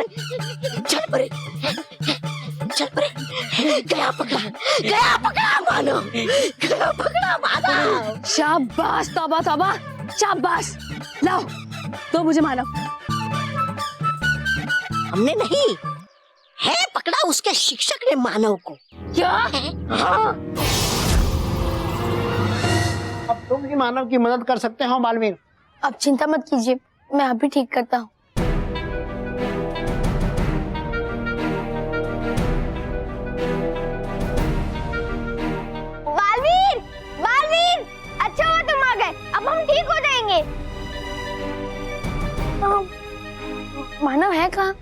चल परे, चल परे। गया पकड़ा मानो, गया पकड़ा मानो। शाबाश तौबा तौबा, शाबाश। लाओ तो मुझे मानो। हमने नहीं, है पकड़ा उसके शिक्षक ने मानव को। क्या? हाँ। अब तुम ही मानव की मदद कर सकते हो बालवीर। अब चिंता मत कीजिए, मैं अभी ठीक करता हूँ। बालवीर, बालवीर, अच्छा हुआ तुम आ गए, अब हम ठीक हो जाएंगे। मानव है कहाँ?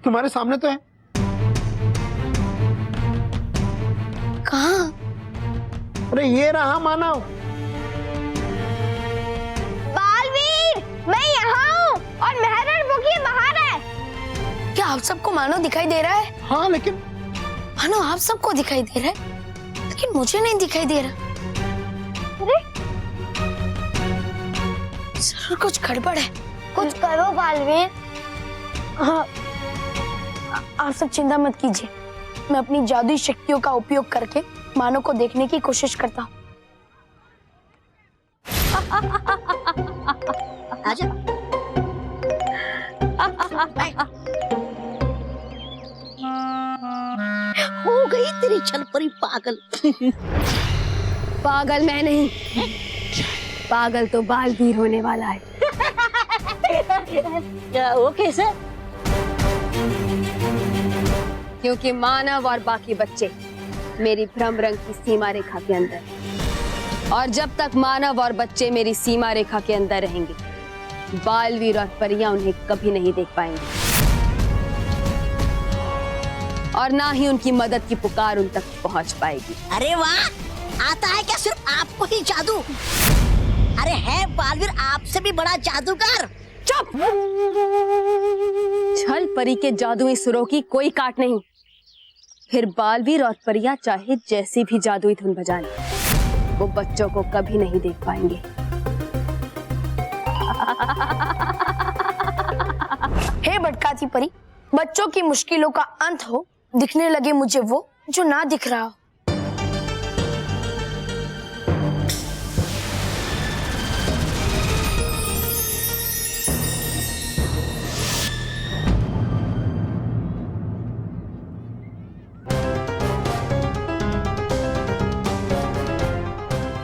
तुम्हारे सामने तो है। कहाँ? अरे ये रहा मानव। बालवीर, मैं यहाँ हूँ और मेहर बुकी बाहर है। क्या आप सबको मानव दिखाई दे रहा है? हाँ लेकिन मानव आप सबको दिखाई दे रहा है, लेकिन मुझे नहीं दिखाई दे रहा। अरे जरूर कुछ गड़बड़ है। कुछ करो बालवीर। हाँ, आप सब चिंता मत कीजिए, मैं अपनी जादुई शक्तियों का उपयोग करके मानव को देखने की कोशिश करता हूँ। आजा। हो गई तेरी छल परी पागल। पागल मैं नहीं, पागल तो बालवीर होने वाला है। क्या वो कैसे? क्योंकि मानव और बाकी बच्चे मेरी भ्रम रंग की सीमा रेखा के अंदर, और जब तक मानव और बच्चे मेरी सीमा रेखा के अंदर रहेंगे, बालवीर और परियां उन्हें कभी नहीं देख पाएंगे, और ना ही उनकी मदद की पुकार उन तक पहुंच पाएगी। अरे वाह, आता है क्या सिर्फ आपको ही जादू? अरे है बालवीर आपसे भी बड़ा जादूगर। चुप! छल परी के जादुई सुरों की कोई काट नहीं। फिर बालवीर और परियां चाहे जैसी भी जादुई धुन बजा लें, वो बच्चों को कभी नहीं देख पाएंगे। हे भटकाती परी, बच्चों की मुश्किलों का अंत हो, दिखने लगे मुझे वो जो ना दिख रहा हो।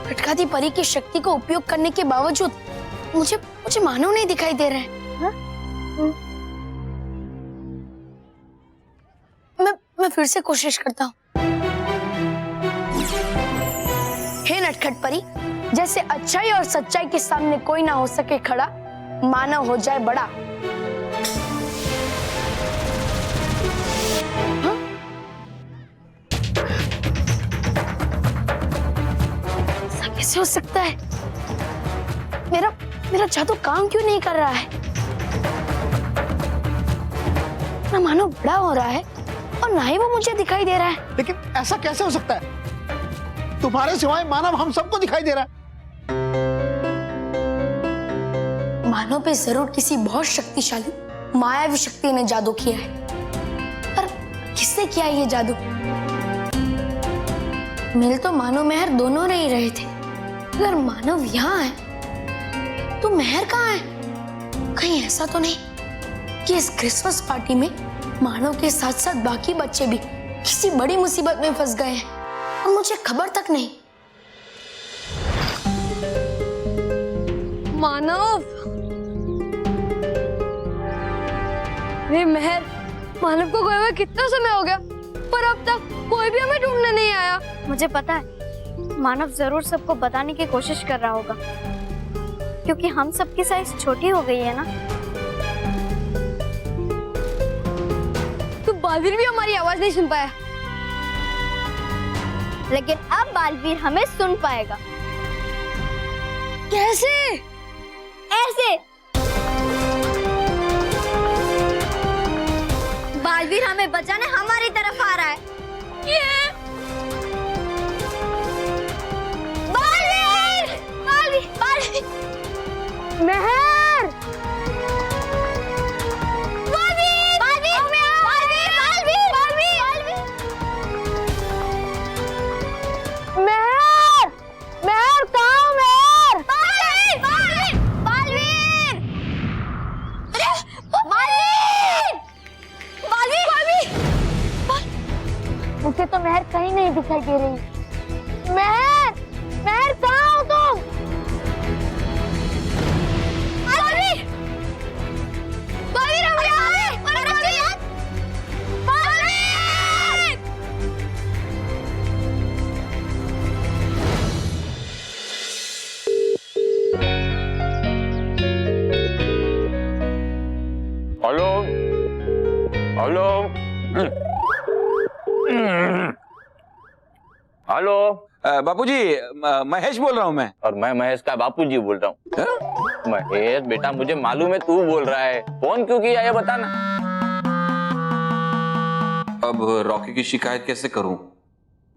भटकाती परी की शक्ति को उपयोग करने के बावजूद मुझे मानव नहीं दिखाई दे रहे हैं। मैं फिर से कोशिश करता हूँ। हे नटखट परी, जैसे अच्छाई और सच्चाई के सामने कोई ना हो सके खड़ा, मानव हो जाए बड़ा। हाँ? ऐसा कैसे हो सकता है? मेरा जादू काम क्यों नहीं कर रहा है? ना मानव बड़ा हो रहा है और ना ही वो मुझे दिखाई दे रहा है। लेकिन ऐसा कैसे हो सकता है? तुम्हारे सिवाय मानव हम सबको दिखाई दे रहा है। मानव पे जरूर किसी बहुत शक्तिशाली मायावी शक्ति ने जादू किया है, पर किसने किया ये जादू? मिल तो मानव मेहर दोनों रह ही रहे थे। अगर मानव यहाँ है तो मेहर कहाँ है? कहीं ऐसा तो नहीं कि इस क्रिसमस पार्टी में मानव के साथ साथ बाकी बच्चे भी किसी बड़ी मुसीबत में फंस गए हैं और मुझे खबर तक नहीं। मानव, वे मेहर, मानव को गए हुए कितना समय हो गया, पर अब तक कोई भी हमें ढूंढने नहीं आया। मुझे पता है, मानव जरूर सबको बताने की कोशिश कर रहा होगा, क्योंकि हम सबकी साइज छोटी हो गई है ना। तो बालवीर भी हमारी आवाज नहीं सुन पाया, लेकिन अब बालवीर हमें सुन पाएगा। कैसे? ऐसे। बालवीर हमें बचाने हमारी तरफ आ रहा है। ये बालवीर, बालवीर, बालवीर। मेहर, मुझे तो मेहर कहीं नहीं दिखाई दे रही। मेहर, मेहर कहाँ हो तुम? बालवीर! बालवीर हम यहाँ हैं! Baalveer! Baalveer! Hello hello hello बापूजी, महेश बोल रहा हूँ मैं। और मैं महेश का बापूजी बोल रहा हूँ। महेश बेटा, मुझे मालूम है तू बोल रहा है, फोन क्यों किया ये बता ना। अब रॉकी की शिकायत कैसे करूं?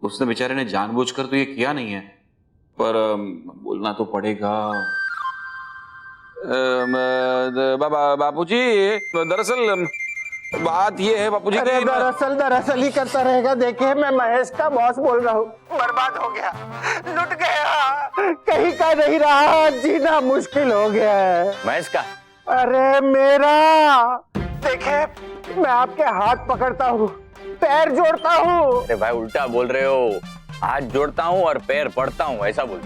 उसने बेचारे ने जानबूझकर तो ये किया नहीं है, पर बोलना तो पड़ेगा। बापूजी, दरअसल बात ये है बापूजी अरे कि दरअसल ही करता रहेगा। देखिए, मैं महेश का बॉस बोल रहा हूँ। बर्बाद हो गया, लुट गया, कहीं का नहीं रहा, जीना मुश्किल हो गया है। महेश का? अरे मेरा, देखिए मैं आपके हाथ पकड़ता हूँ, पैर जोड़ता हूँ। अरे भाई उल्टा बोल रहे हो, हाथ जोड़ता हूँ और पैर पड़ता हूँ ऐसा बोल।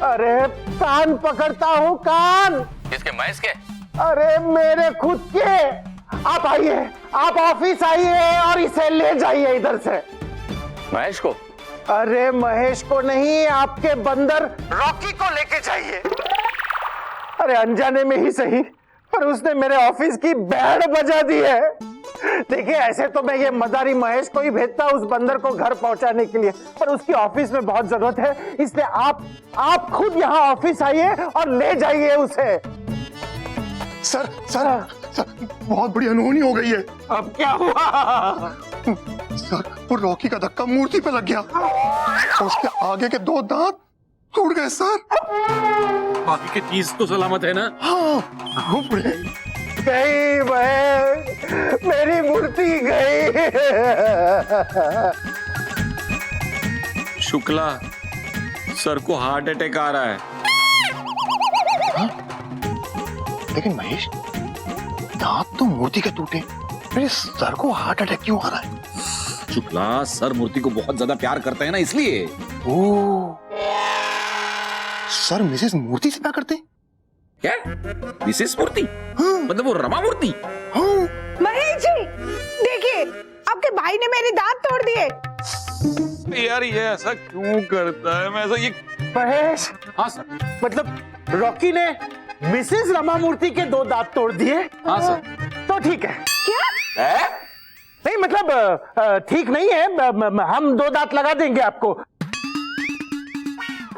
अरे कान पकड़ता हूँ, कान। किसके? महेश के? अरे मेरे खुद के। आप आइए, आप ऑफिस आइए और इसे ले जाइए इधर से। महेश को? अरे महेश को नहीं, आपके बंदर रॉकी को लेके जाइए। अरे अनजाने में ही सही, पर उसने मेरे ऑफिस की बैंड बजा दी है। देखिए, ऐसे तो मैं ये मदारी महेश को ही भेजता उस बंदर को घर पहुंचाने के लिए, पर उसकी ऑफिस में बहुत जरूरत है, इसलिए आप खुद यहाँ ऑफिस आइए और ले जाइए उसे। सर सर सर, बहुत बड़ी अनहोनी हो गई है। अब क्या हुआ? सर, वो रॉकी का धक्का मूर्ति पे लग गया और उसके आगे के 2 दांत टूट गए सर। बाकी की चीज तो सलामत है ना? हाँ, उपड़े गई बहन, मेरी मूर्ति गई। शुक्ला, सर को हार्ट अटैक आ रहा है। लेकिन महेश, दांत तो मूर्ति के टूटे, फिर इस सर को हार्ट अटैक क्यों आ रहा है? शुक्ला, सर मूर्ति को बहुत ज्यादा प्यार करते हैं ना, इसलिए। ओ, सर मिसेस मूर्ति से प्यार करते हैं? क्या? मिसेस मूर्ति? हाँ, मतलब वो रमा मूर्ति? हाँ। महेश जी, देखिए आपके भाई ने मेरे दांत तोड़ दिए। यार ये ऐसा क्यों करता है? मैं ऐसा ये। महेश, हाँ सर। मतलब रॉकी ने मिसेस रमा मूर्ति के 2 दांत तोड़ दिए? हाँ सर। तो ठीक है। क्या? नहीं मतलब ठीक नहीं है, हम 2 दांत लगा देंगे आपको।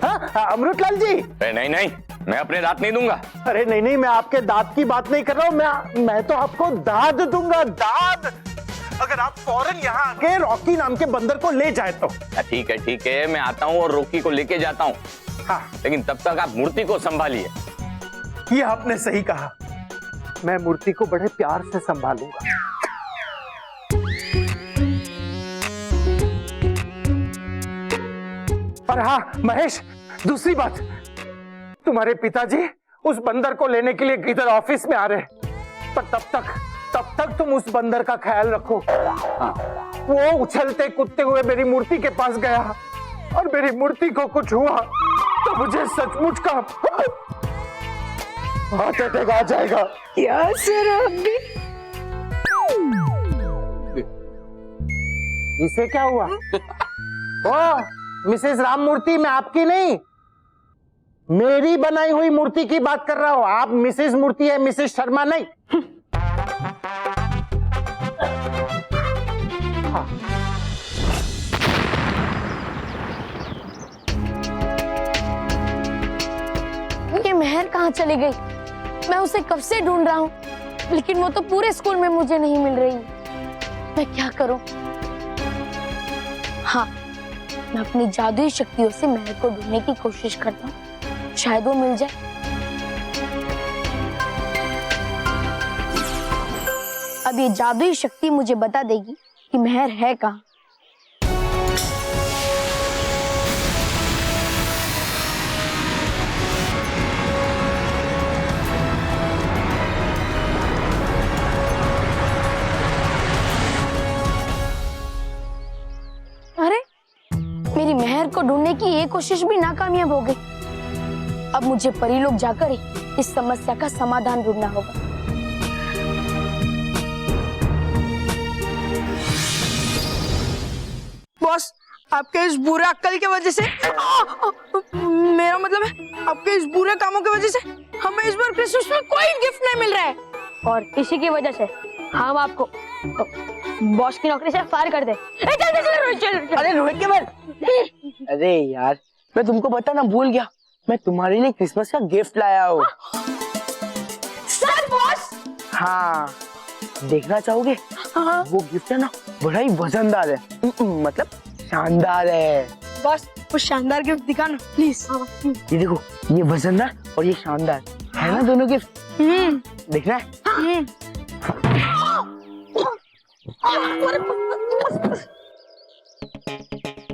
हाँ, अमृतलाल जी। नहीं नहीं, मैं अपने दांत नहीं दूंगा। अरे नहीं, मैं आपके दांत की बात नहीं कर रहा हूँ, मैं तो आपको दाद दूंगा, दाद, अगर आप फौरन यहाँ आके रॉकी नाम के बंदर को ले जाए तो। ठीक है, मैं आता हूँ और रॉकी को लेके जाता हूँ। हाँ, लेकिन तब तक आप मूर्ति को संभालिए। ये आपने सही कहा, मैं मूर्ति को बड़े प्यार से संभालूंगा। और हाँ महेश, दूसरी बात, तुम्हारे पिताजी उस बंदर को लेने के लिए इधर ऑफिस में आ रहे, पर तब तक तुम उस बंदर का ख्याल रखो। वो उछलते कूदते हुए मेरी मूर्ति के पास गया और मेरी मूर्ति को कुछ हुआ तो मुझे सचमुच का हार्ट अटैक आ जाएगा। क्या सर अभी? इसे क्या हुआ? ओ मिसेस राम मूर्ति, मैं आपकी नहीं, मेरी बनाई हुई मूर्ति की बात कर रहा हूं। आप मिसेस मूर्ति है, मिसेस शर्मा नहीं। हाँ। ये मेहर कहाँ चली गई? मैं उसे कब से ढूंढ रहा हूँ, लेकिन वो तो पूरे स्कूल में मुझे नहीं मिल रही। मैं क्या करूं? हाँ, मैं अपनी जादुई शक्तियों से मेहर को ढूंढने की कोशिश करता हूँ, शायद वो मिल जाए। अब ये जादुई शक्ति मुझे बता देगी कि मेहर है कहाँ। मेरी मेहर को ढूंढने की ये कोशिश भी नाकामयाब हो गई। अब मुझे परी लोग जाकर ही इस समस्या का समाधान ढूंढना होगा। बॉस, आपके इस बुरे अक्कल की वजह से मेरा मतलब है आपके इस बुरे कामों की वजह से हमें इस बार क्रिसमस में कोई गिफ्ट नहीं मिल रहा है। और इसी की वजह से हम आपको बॉस की नौकरी से फायर कर दे। चल। अरे रोहित के बाद, अरे यार मैं तुमको बताना भूल गया, मैं तुम्हारे लिए क्रिसमस का गिफ्ट लाया हूँ। सच बॉस? हाँ, देखना चाहोगे? हाँ। वो गिफ्ट है ना, बड़ा ही वजनदार है, मतलब शानदार है। बॉस, वो शानदार गिफ्ट दिखाना प्लीज। ये देखो, ये वजनदार और ये शानदार है ना, दोनों गिफ्ट। देखना है?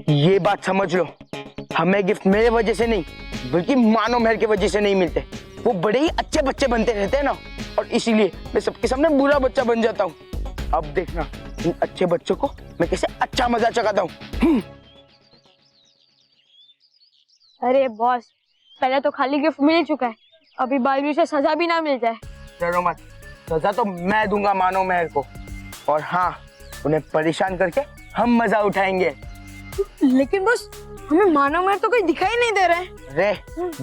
ये बात समझ लो, हमें गिफ्ट मेरे वजह से नहीं बल्कि मानो मेहर की वजह से नहीं मिलते। वो बड़े ही अच्छे बच्चे बनते रहते हैं ना, और इसीलिए मैं सबके सामने बुरा बच्चा बन जाता हूँ। अब देखना इन अच्छे बच्चों को मैं कैसे अच्छा मजा चखाता हूँ। अरे बॉस, पहले तो खाली गिफ्ट मिल चुका है, अभी बालवीर से सजा भी ना मिल जाए। डरो मत, सजा तो मैं दूंगा मानो मेहर को, और हाँ, उन्हें परेशान करके हम मजा उठाएंगे। लेकिन बॉस, हमें मानव मेहर तो कोई दिखाई नहीं दे रहा है। रे,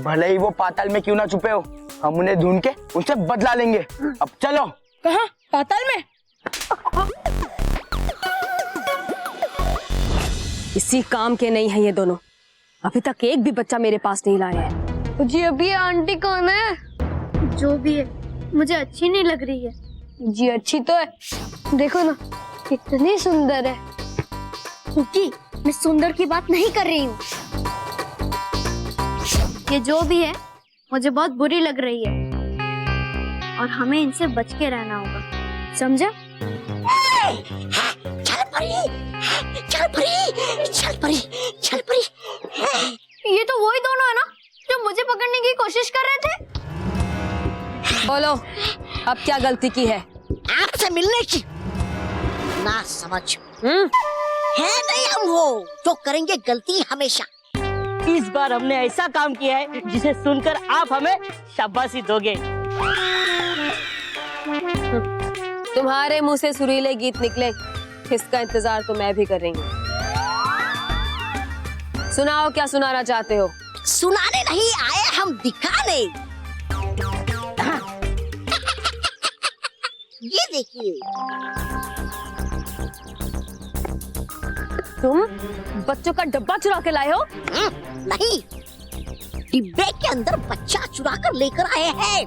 भले ही वो पाताल में क्यों ना छुपे हो, हम उन्हें ढूंढ के उनसे बदला लेंगे। अब चलो। कहाँ? पाताल में? इसी काम के नहीं है ये दोनों, अभी तक एक भी बच्चा मेरे पास नहीं लाया है। जी अभी आंटी कौन है? जो भी है, मुझे अच्छी नहीं लग रही है। जी अच्छी तो है, देखो ना कितनी सुंदर है। क्योंकि मैं सुंदर की बात नहीं कर रही हूँ। ये जो भी है मुझे बहुत बुरी लग रही है, और हमें इनसे बच के रहना होगा, समझा? चल परी, चल परी, चल परी, चल परी। ये तो वही दोनों है ना जो मुझे पकड़ने की कोशिश कर रहे थे। बोलो, अब क्या गलती की है? आपसे मिलने की। ना समझ है नहीं हम वो जो करेंगे गलती हमेशा। इस बार हमने ऐसा काम किया है जिसे सुनकर आप हमें शाबाशी दोगे। तुम्हारे मुंह से सुरीले गीत निकले, इसका इंतजार तो मैं भी कर रही हूँ। सुनाओ, क्या सुनाना चाहते हो? सुनाने नहीं आए हम, दिखाने। हाँ। ये देखिए, तुम बच्चों का डब्बा चुरा के लाए हो? नहीं, डिब्बे के अंदर बच्चा चुरा कर लेकर आए हैं।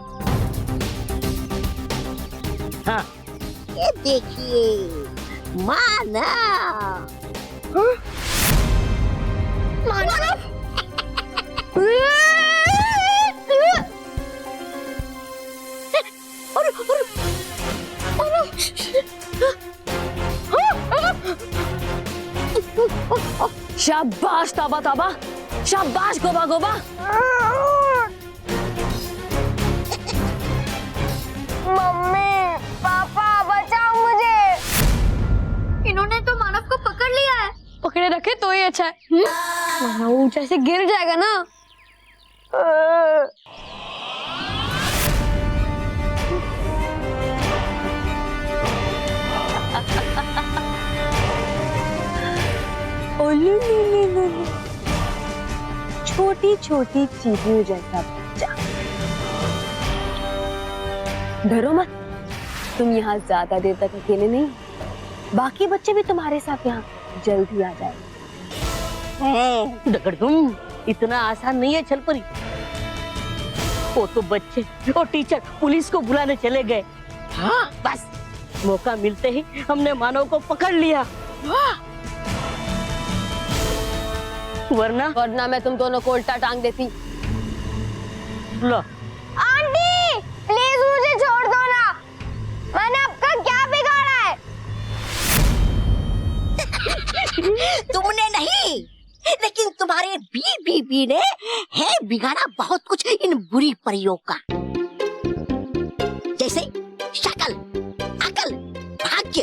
हाँ। ये देखिए, मानव। मानव? शाबाश ताबा ताबा, शाबाश गोबा गोबा। मम्मी, पापा, बचाओ मुझे। इन्होंने तो मानव को पकड़ लिया है। पकड़े रखे तो ही अच्छा है, वरना वो ऊंचा से गिर जाएगा ना। छोटी छोटी चीजों जैसा बच्चा। डरो मत, तुम यहाँ ज्यादा देर तक अकेले नहीं, बाकी बच्चे भी तुम्हारे साथ यहाँ जल्द ही आ जाएंगे। दगड़दुम, इतना आसान नहीं है छल परी। वो तो बच्चे और टीचर पुलिस को बुलाने चले गए। हाँ, बस मौका मिलते ही हमने मानव को पकड़ लिया। वरना मैं तुम दोनों को उल्टा टांग देती। लो। आंटी, प्लीज मुझे छोड़ दो ना, मैंने आपका क्या बिगाड़ा है? तुमने नहीं, लेकिन तुम्हारे बीबी ने है बिगाड़ा बहुत कुछ इन बुरी परियों का, जैसे शक्ल, अकल, भाग्य,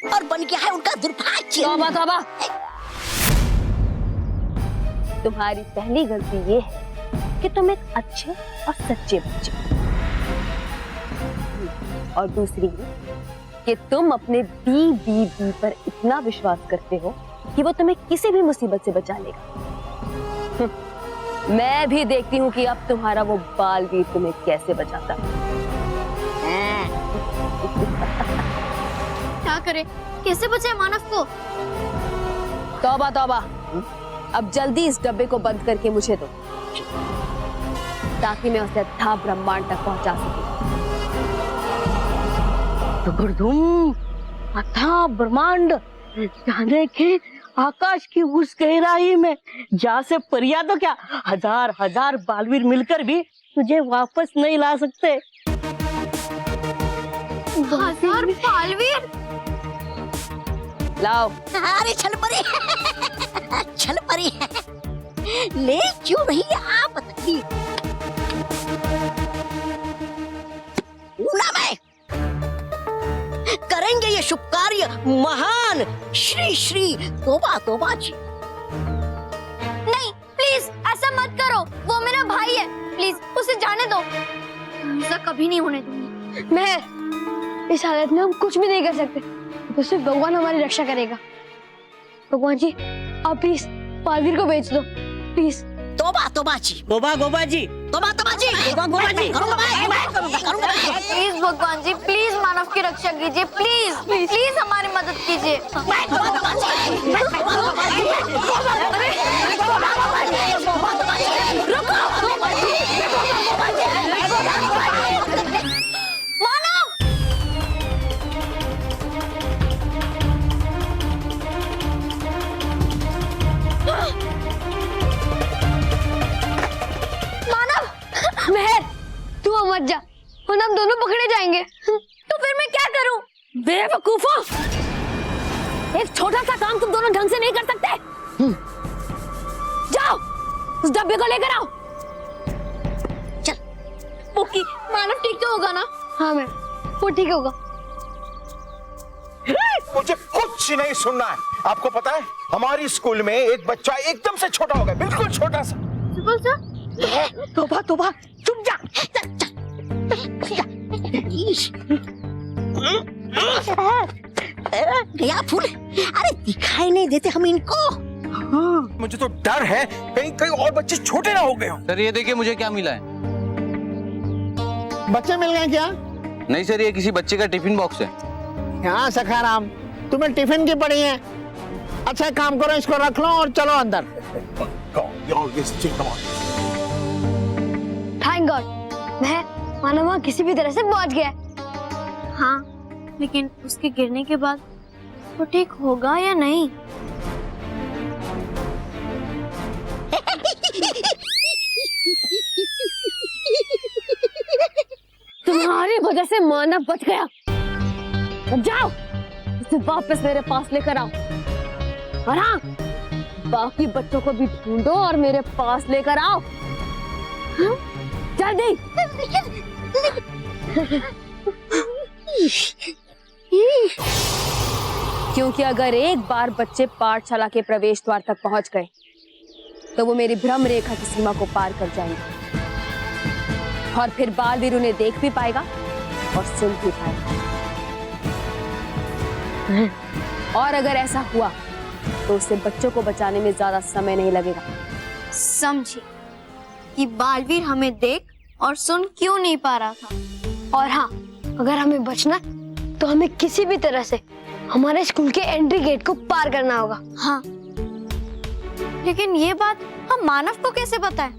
और बन गया है उनका दुर्भाग्य। तौबा तौबा, तुम्हारी पहली गलती ये है कि तुम एक अच्छे और सच्चे बच्चे हो। और दूसरी ये कि तुम अपने बीबी पर इतना विश्वास करते हो कि वो तुम्हें किसी भी मुसीबत से बचा लेगा। मैं भी देखती हूँ कि अब तुम्हारा वो बालवीर तुम्हें कैसे बचाता है। क्या करे, कैसे बचाए मानव को? तौबा तौबा, अब जल्दी इस डब्बे को बंद करके मुझे दो, ताकि मैं उसे अथाह ब्रह्मांड तक पहुंचा सकूं। दुगुरधुम, अथाह ब्रह्मांड, जाने के आकाश की उस गहराई में जहाँ से परिया तो क्या हजार हजार बालवीर मिलकर भी तुझे वापस नहीं ला सकते। हजार बालवीर? लाओ। अरे छल परी छल परी ले क्यों नहीं आप बताइए। ना मैं करेंगे ये शुभ कार्य महान श्री श्री तोबा तोबा जी। नहीं प्लीज ऐसा मत करो, वो मेरा भाई है, प्लीज उसे जाने दो। ऐसा कभी नहीं होने दूंगी। मैं इस हालत में हम कुछ भी नहीं कर सकते, तो सिर्फ भगवान हमारी रक्षा करेगा। भगवान जी आप प्लीज बालवीर को भेज दो, प्लीज। तोबा तोबा जी, गोबा गोबा जी, तोबा तोबा जी, गोबा गोबा जी, करूंगा। प्लीज भगवान जी, प्लीज मानव की रक्षा कीजिए, प्लीज प्लीज हमारी मदद कीजिए। मेहर तू मत जा, वरना हम दोनों पकड़े जाएंगे। तो फिर मैं क्या करूं? बेवकूफो, एक छोटा सा काम तुम दोनों ढंग से नहीं कर सकते। जाओ उस डब्बे को लेकर आओ। पुकी, मानव ठीक तो होगा ना? हाँ मैं, वो ठीक होगा। मुझे कुछ नहीं सुनना है। आपको पता है हमारी स्कूल में एक बच्चा एकदम से छोटा हो गया, बिल्कुल छोटा सा। तोबा तोबा, चुप जा। गया फूल, अरे दिखाई नहीं देते हम इनको। मुझे तो डर है कहीं कहीं और बच्चे छोटे ना हो गए हो। सर ये देखिए मुझे क्या मिला है। बच्चे मिल गए क्या? नहीं सर, ये किसी बच्चे का टिफिन बॉक्स है। हाँ सखाराम, तुम्हें टिफिन की पड़ी है। अच्छा काम करो, इसको रख लो और चलो अंदर। थैंक गॉड, मैं मानव वहाँ किसी भी तरह से पहुंच गया। हाँ, लेकिन उसके गिरने के बाद वो ठीक होगा या नहीं? तुम्हारी वजह से मानव बच गया। अब जाओ उसे वापस मेरे पास लेकर आओ, और हाँ बाकी बच्चों को भी ढूंढो और मेरे पास लेकर आओ। हाँ? जल्दी। क्योंकि अगर एक बार बच्चे पाठशाला के प्रवेश द्वार तक पहुंच गए तो वो मेरी भ्रम रेखा की सीमा को पार कर जाएंगे, और फिर बालवीर उन्हें देख भी पाएगा और सुन भी पाएगा। और अगर ऐसा हुआ तो उससे बच्चों को बचाने में ज्यादा समय नहीं लगेगा। समझी कि बालवीर हमें देख और सुन क्यों नहीं पा रहा था। और हाँ, अगर हमें बचना तो हमें किसी भी तरह से हमारे स्कूल के एंट्री गेट को पार करना होगा। हाँ, लेकिन ये बात हम मानव को कैसे बताएं?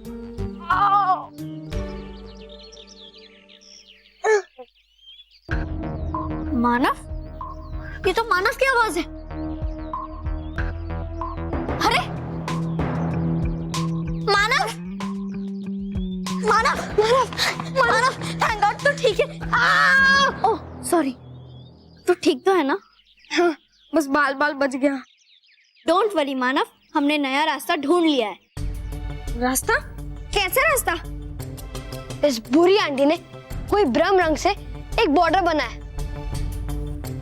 मानव? ये तो मानव की आवाज है। अरे मानव, मानव, मानव, मानव, थैंक गॉड तू ठीक है। ओह सॉरी, तू ठीक तो है ना? हाँ, बस बाल बाल बच गया। डोंट वरी मानव, हमने नया रास्ता ढूंढ लिया है। रास्ता? कैसा रास्ता? इस बुरी आंटी ने कोई ब्रह्म रंग से एक बॉर्डर बनाया,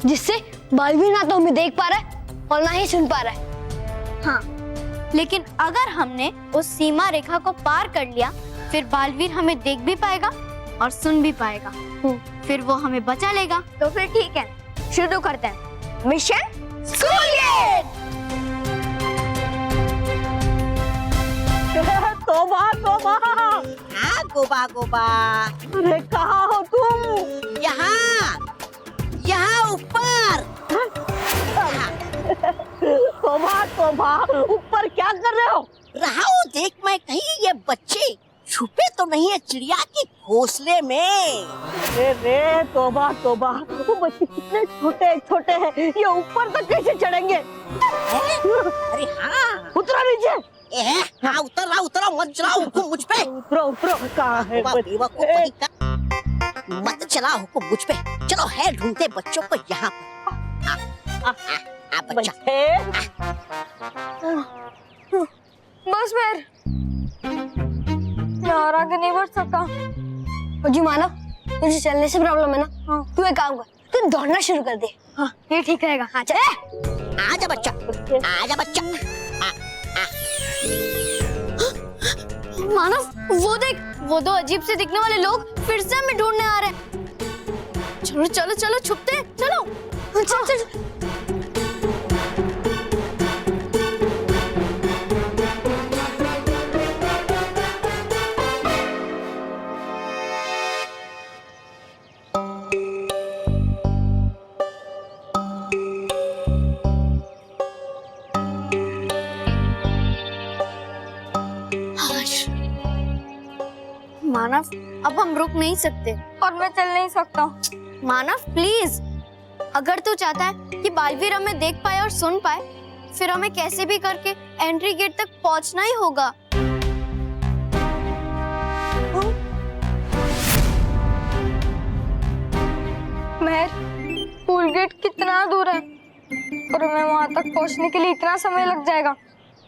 जिससे बालवीर ना तो हमें देख पा रहा है और ना ही सुन पा रहा है। हाँ, लेकिन अगर हमने उस सीमा रेखा को पार कर लिया, फिर बालवीर हमें देख भी पाएगा और सुन भी पाएगा। फिर वो हमें बचा लेगा। तो फिर ठीक है, शुरू करते हैं मिशन स्कूल गेट। तोबा तोबा, हाँ गोबा गोबा, अरे कहाँ हो तुम? यहाँ यहाँ ऊपर। तोबा तोबा, ऊपर क्या कर रहे हो? रहा हूँ देख मैं कहीं ये बच्चे छुपे तो नहीं है चिड़िया के घोंसले में। रे तोबा तोबा, वो बच्चे कितने छोटे छोटे हैं, ये ऊपर तक कैसे चढ़ेंगे? अरे हाँ, उतरो नीचे। हाँ उतर रहा मत चलाओ हुकुम मुझ पे। उतरो उतरो, कहाँ है बेवकूफ कहीं का। मत चलाओ हुकुम मुझ पे। चलो है ढूंढते बच्चों को यहाँ पर। आ बच्चा। बस मेहर, मैं और आगे नहीं बढ़ सकता। जी मानव, तुझे चलने से प्रॉब्लम है ना? हाँ। तू एक काम कर, तू दौड़ना शुरू कर दे। हाँ, ये ठीक रहेगा। हाँ चल। आजा बच्चा, आजा बच्चा। मानव, वो देख, वो दो अजीब से दिखने वाले लोग फिर से हमें ढूंढने आ रहे हैं। चलो चलो चलो, छुपते हैं, चलो। चल चल चल। मानव, अब हम रुक नहीं सकते और मैं चल नहीं सकता। मानव प्लीज, अगर तू चाहता है कि बालवीर हमें देख पाए और सुन पाए, फिर हमें कैसे भी करके एंट्री गेट तक पहुंचना ही होगा। मेहर, स्कूल गेट कितना दूर है और हमें वहां तक पहुंचने के लिए इतना समय लग जाएगा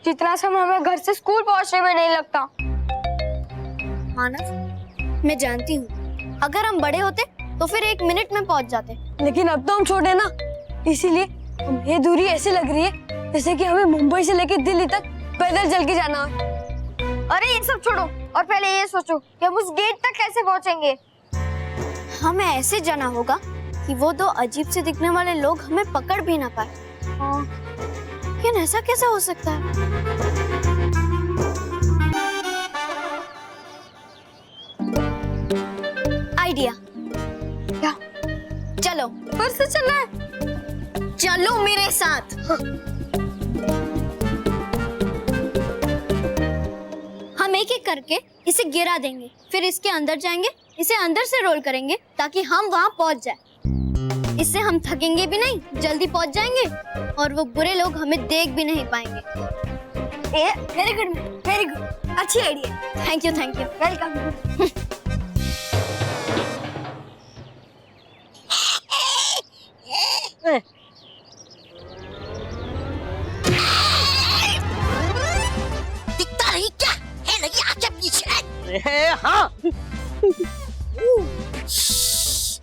जितना समय हमें घर से स्कूल पहुंचने में नहीं लगता। मानव, मैं जानती हूँ, अगर हम बड़े होते तो फिर 1 मिनट में पहुंच जाते। लेकिन अब तो हम छोटे ना, इसीलिए हमें ये दूरी ऐसे लग रही है जैसे कि हमें मुंबई से लेकर दिल्ली तक पैदल चल के जाना है। अरे ये सब छोड़ो और पहले ये सोचो कि हम उस गेट तक कैसे पहुंचेंगे। हमें ऐसे जाना होगा कि वो दो अजीब से दिखने वाले लोग हमें पकड़ भी ना पाए। लेकिन ऐसा कैसे हो सकता है? आइडिया। क्या? चलो, फिर से चलना है। चलो मेरे साथ। हम एक एक करके इसे गिरा देंगे, फिर इसके अंदर जाएंगे, इसे अंदर से रोल करेंगे ताकि हम वहां पहुंच जाए। इससे हम थकेंगे भी नहीं, जल्दी पहुंच जाएंगे और वो बुरे लोग हमें देख भी नहीं पाएंगे। वेरी गुड, वेरी गुड, अच्छी आइडिया। Thank you, welcome. दिखता नहीं क्या है? लगी आंखें पीछे। हाँ,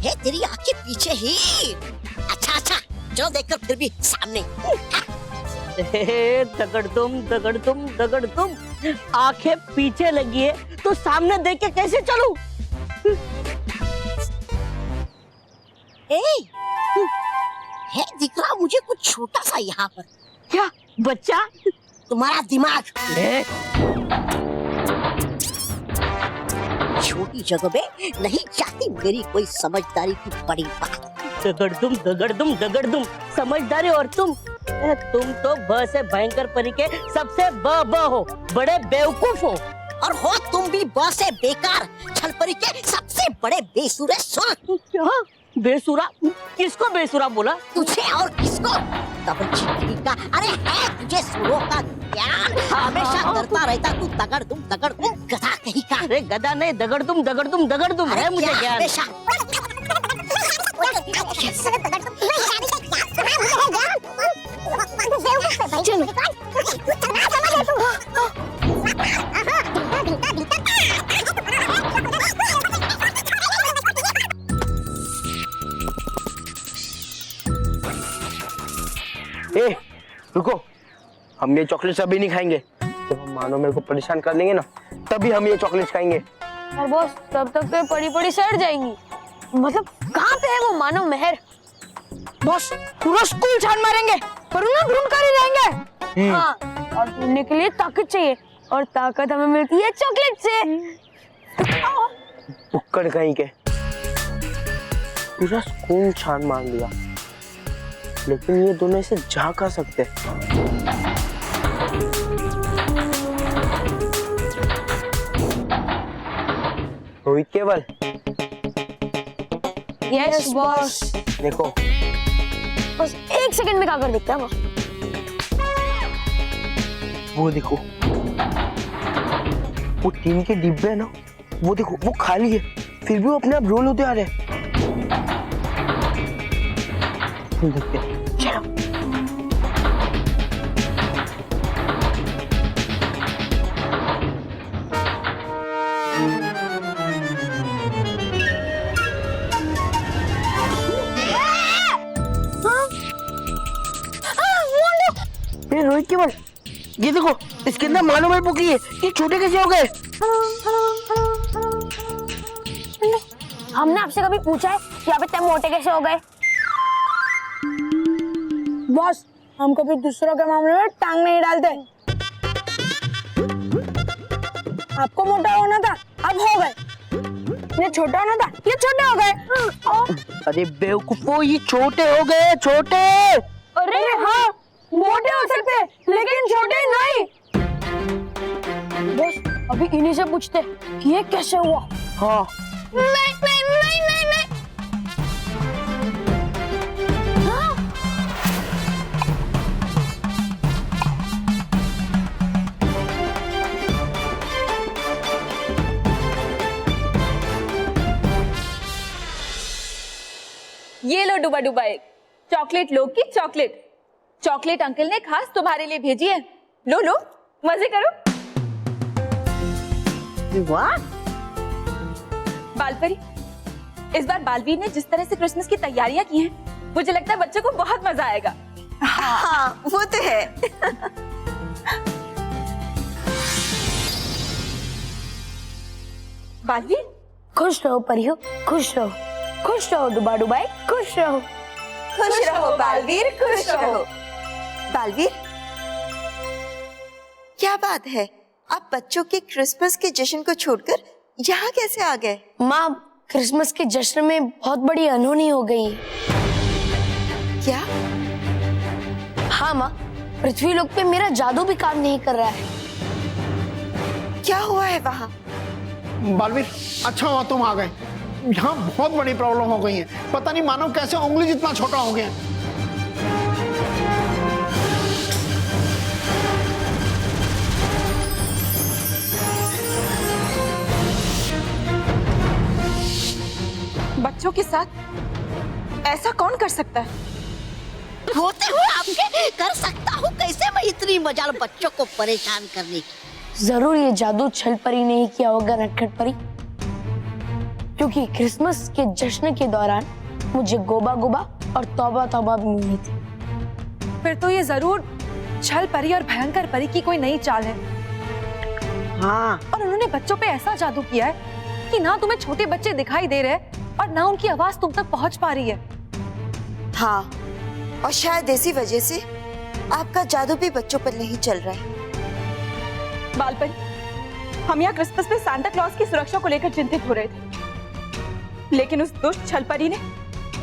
है तेरी आंखें पीछे ही। अच्छा अच्छा, चलो देखकर फिर भी सामने। दगड़ तुम, आंखें पीछे लगी है तो सामने देख के कैसे चलूं? है दिख रहा मुझे कुछ छोटा सा यहाँ पर। क्या बच्चा? तुम्हारा दिमाग। छोटी जगह में नहीं चाहती मेरी कोई समझदारी की बड़ी बात। दगड़ दुम, समझदारी और तुम तो ब से भयंकर परी के सबसे ब हो, बड़े बेवकूफ हो। और हो तुम भी ब से बेकार छलपरी के सबसे बड़े बेसुरे सुर। क्या बेसुरा? किसको बेसुरा बोला? तुझे और किसको? तबची का, अरे है तुझे सुरों का ज्ञान? हमेशा करता रहता तू दगड़ दुम गधा कहीं का। अरे गधा नहीं, दगड़ दुम है मुझे ज्ञान। हमेशा ए, रुको, हम ये चॉकलेट्स अभी नहीं खाएंगे। जब हम मानो मेरे को परेशान कर लेंगे ना, तभी हम ये चॉकलेट्स खाएंगे। पर बॉस, तब तक तो पड़ी पड़ी सड़ जाएंगी। मतलब कहाँ पे है वो मानव मेहर? बॉस, पूरा स्कूल छान मारेंगे पर उन्हें ढूंढ कर ही रहेंगे। हाँ, और ढूंढने के लिए ताकत चाहिए, और ताकत हमें मिलती है चॉकलेट से। बुक्कड़ कहीं के पूरा स्कूल छान मार लिया, लेकिन ये दोनों इसे जा कर सकते। रोहित केवल, यस बॉस। देखो बस 1 सेकंड में क्या कर दिखता है बॉस। वो देखो, वो टीम के डिब्बे है ना, वो देखो वो खाली है, फिर भी वो अपने आप रोल होते आ रहे हैं। देखते हैं, चलो। रोहित केवल, ये देखो इसके अंदर मानो मेहर पुकी है। ये छोटे कैसे हो गए? हमने आपसे कभी पूछा है कि आप इतने मोटे कैसे हो गए? बॉस, हम कभी दूसरों के मामले में टांग नहीं डालते। आपको मोटा होना था, अब हो गए। ये छोटा होना था, ये छोटे हो गए। अरे बेवकूफो, ये छोटे हो गए, छोटे। अरे हाँ, मोटे हो सकते लेकिन छोटे नहीं। बॉस, अभी इन्हीं से पूछते कि ये कैसे हुआ। हाँ, नहीं। ये लो डुबा डुबा एक चॉकलेट लो की चॉकलेट। चॉकलेट अंकल ने खास तुम्हारे लिए भेजी है। लो लो, मजे करो। वाह, बालपरी, इस बार बालवीर ने जिस तरह से क्रिसमस की तैयारियां की हैं, मुझे लगता है बच्चों को बहुत मजा आएगा। हाँ, वो तो है। बालवीर, खुश रहो परियो, खुश रहो। खुश रहो डुबा डुबाई, खुश रहो। खुश रहो बालवीर, खुश रहो। बालवीर, क्या बात है, आप बच्चों के क्रिसमस के जश्न को छोड़कर यहाँ कैसे आ गए? माँ, क्रिसमस के जश्न में बहुत बड़ी अनहोनी हो गई है। क्या? हाँ माँ, पृथ्वी लोक पे मेरा जादू भी काम नहीं कर रहा है। क्या हुआ है वहाँ? बालवीर, अच्छा हुआ तुम आ गए। यहाँ बहुत बड़ी प्रॉब्लम हो गई है। पता नहीं मानव कैसे उंगली जितना छोटा हो गया। बच्चों के साथ ऐसा कौन कर सकता है? होते हुए आपके कर सकता हूँ कैसे मैं इतनी मजाल बच्चों को परेशान करने की। जरूर ये जादू छल परी नहीं किया होगा नटखट परी, क्योंकि क्रिसमस के जश्न के दौरान मुझे गोबा गोबा और तौबा तौबा भी मिली थी। फिर तो ये जरूर छल परी और भयंकर परी की कोई नई चाल है। हाँ, और उन्होंने बच्चों पे ऐसा जादू किया है कि ना तुम्हें छोटे बच्चे दिखाई दे रहे और ना उनकी आवाज तुम तक पहुंच पा रही है। हाँ, और शायद इसी वजह से आपका जादू भी बच्चों पर नहीं चल रहा है। बालपरी, हम यहाँ क्रिसमस पे सांता क्लॉज की सुरक्षा को लेकर चिंतित हो रहे थे, लेकिन उस दुष्ट छल परी ने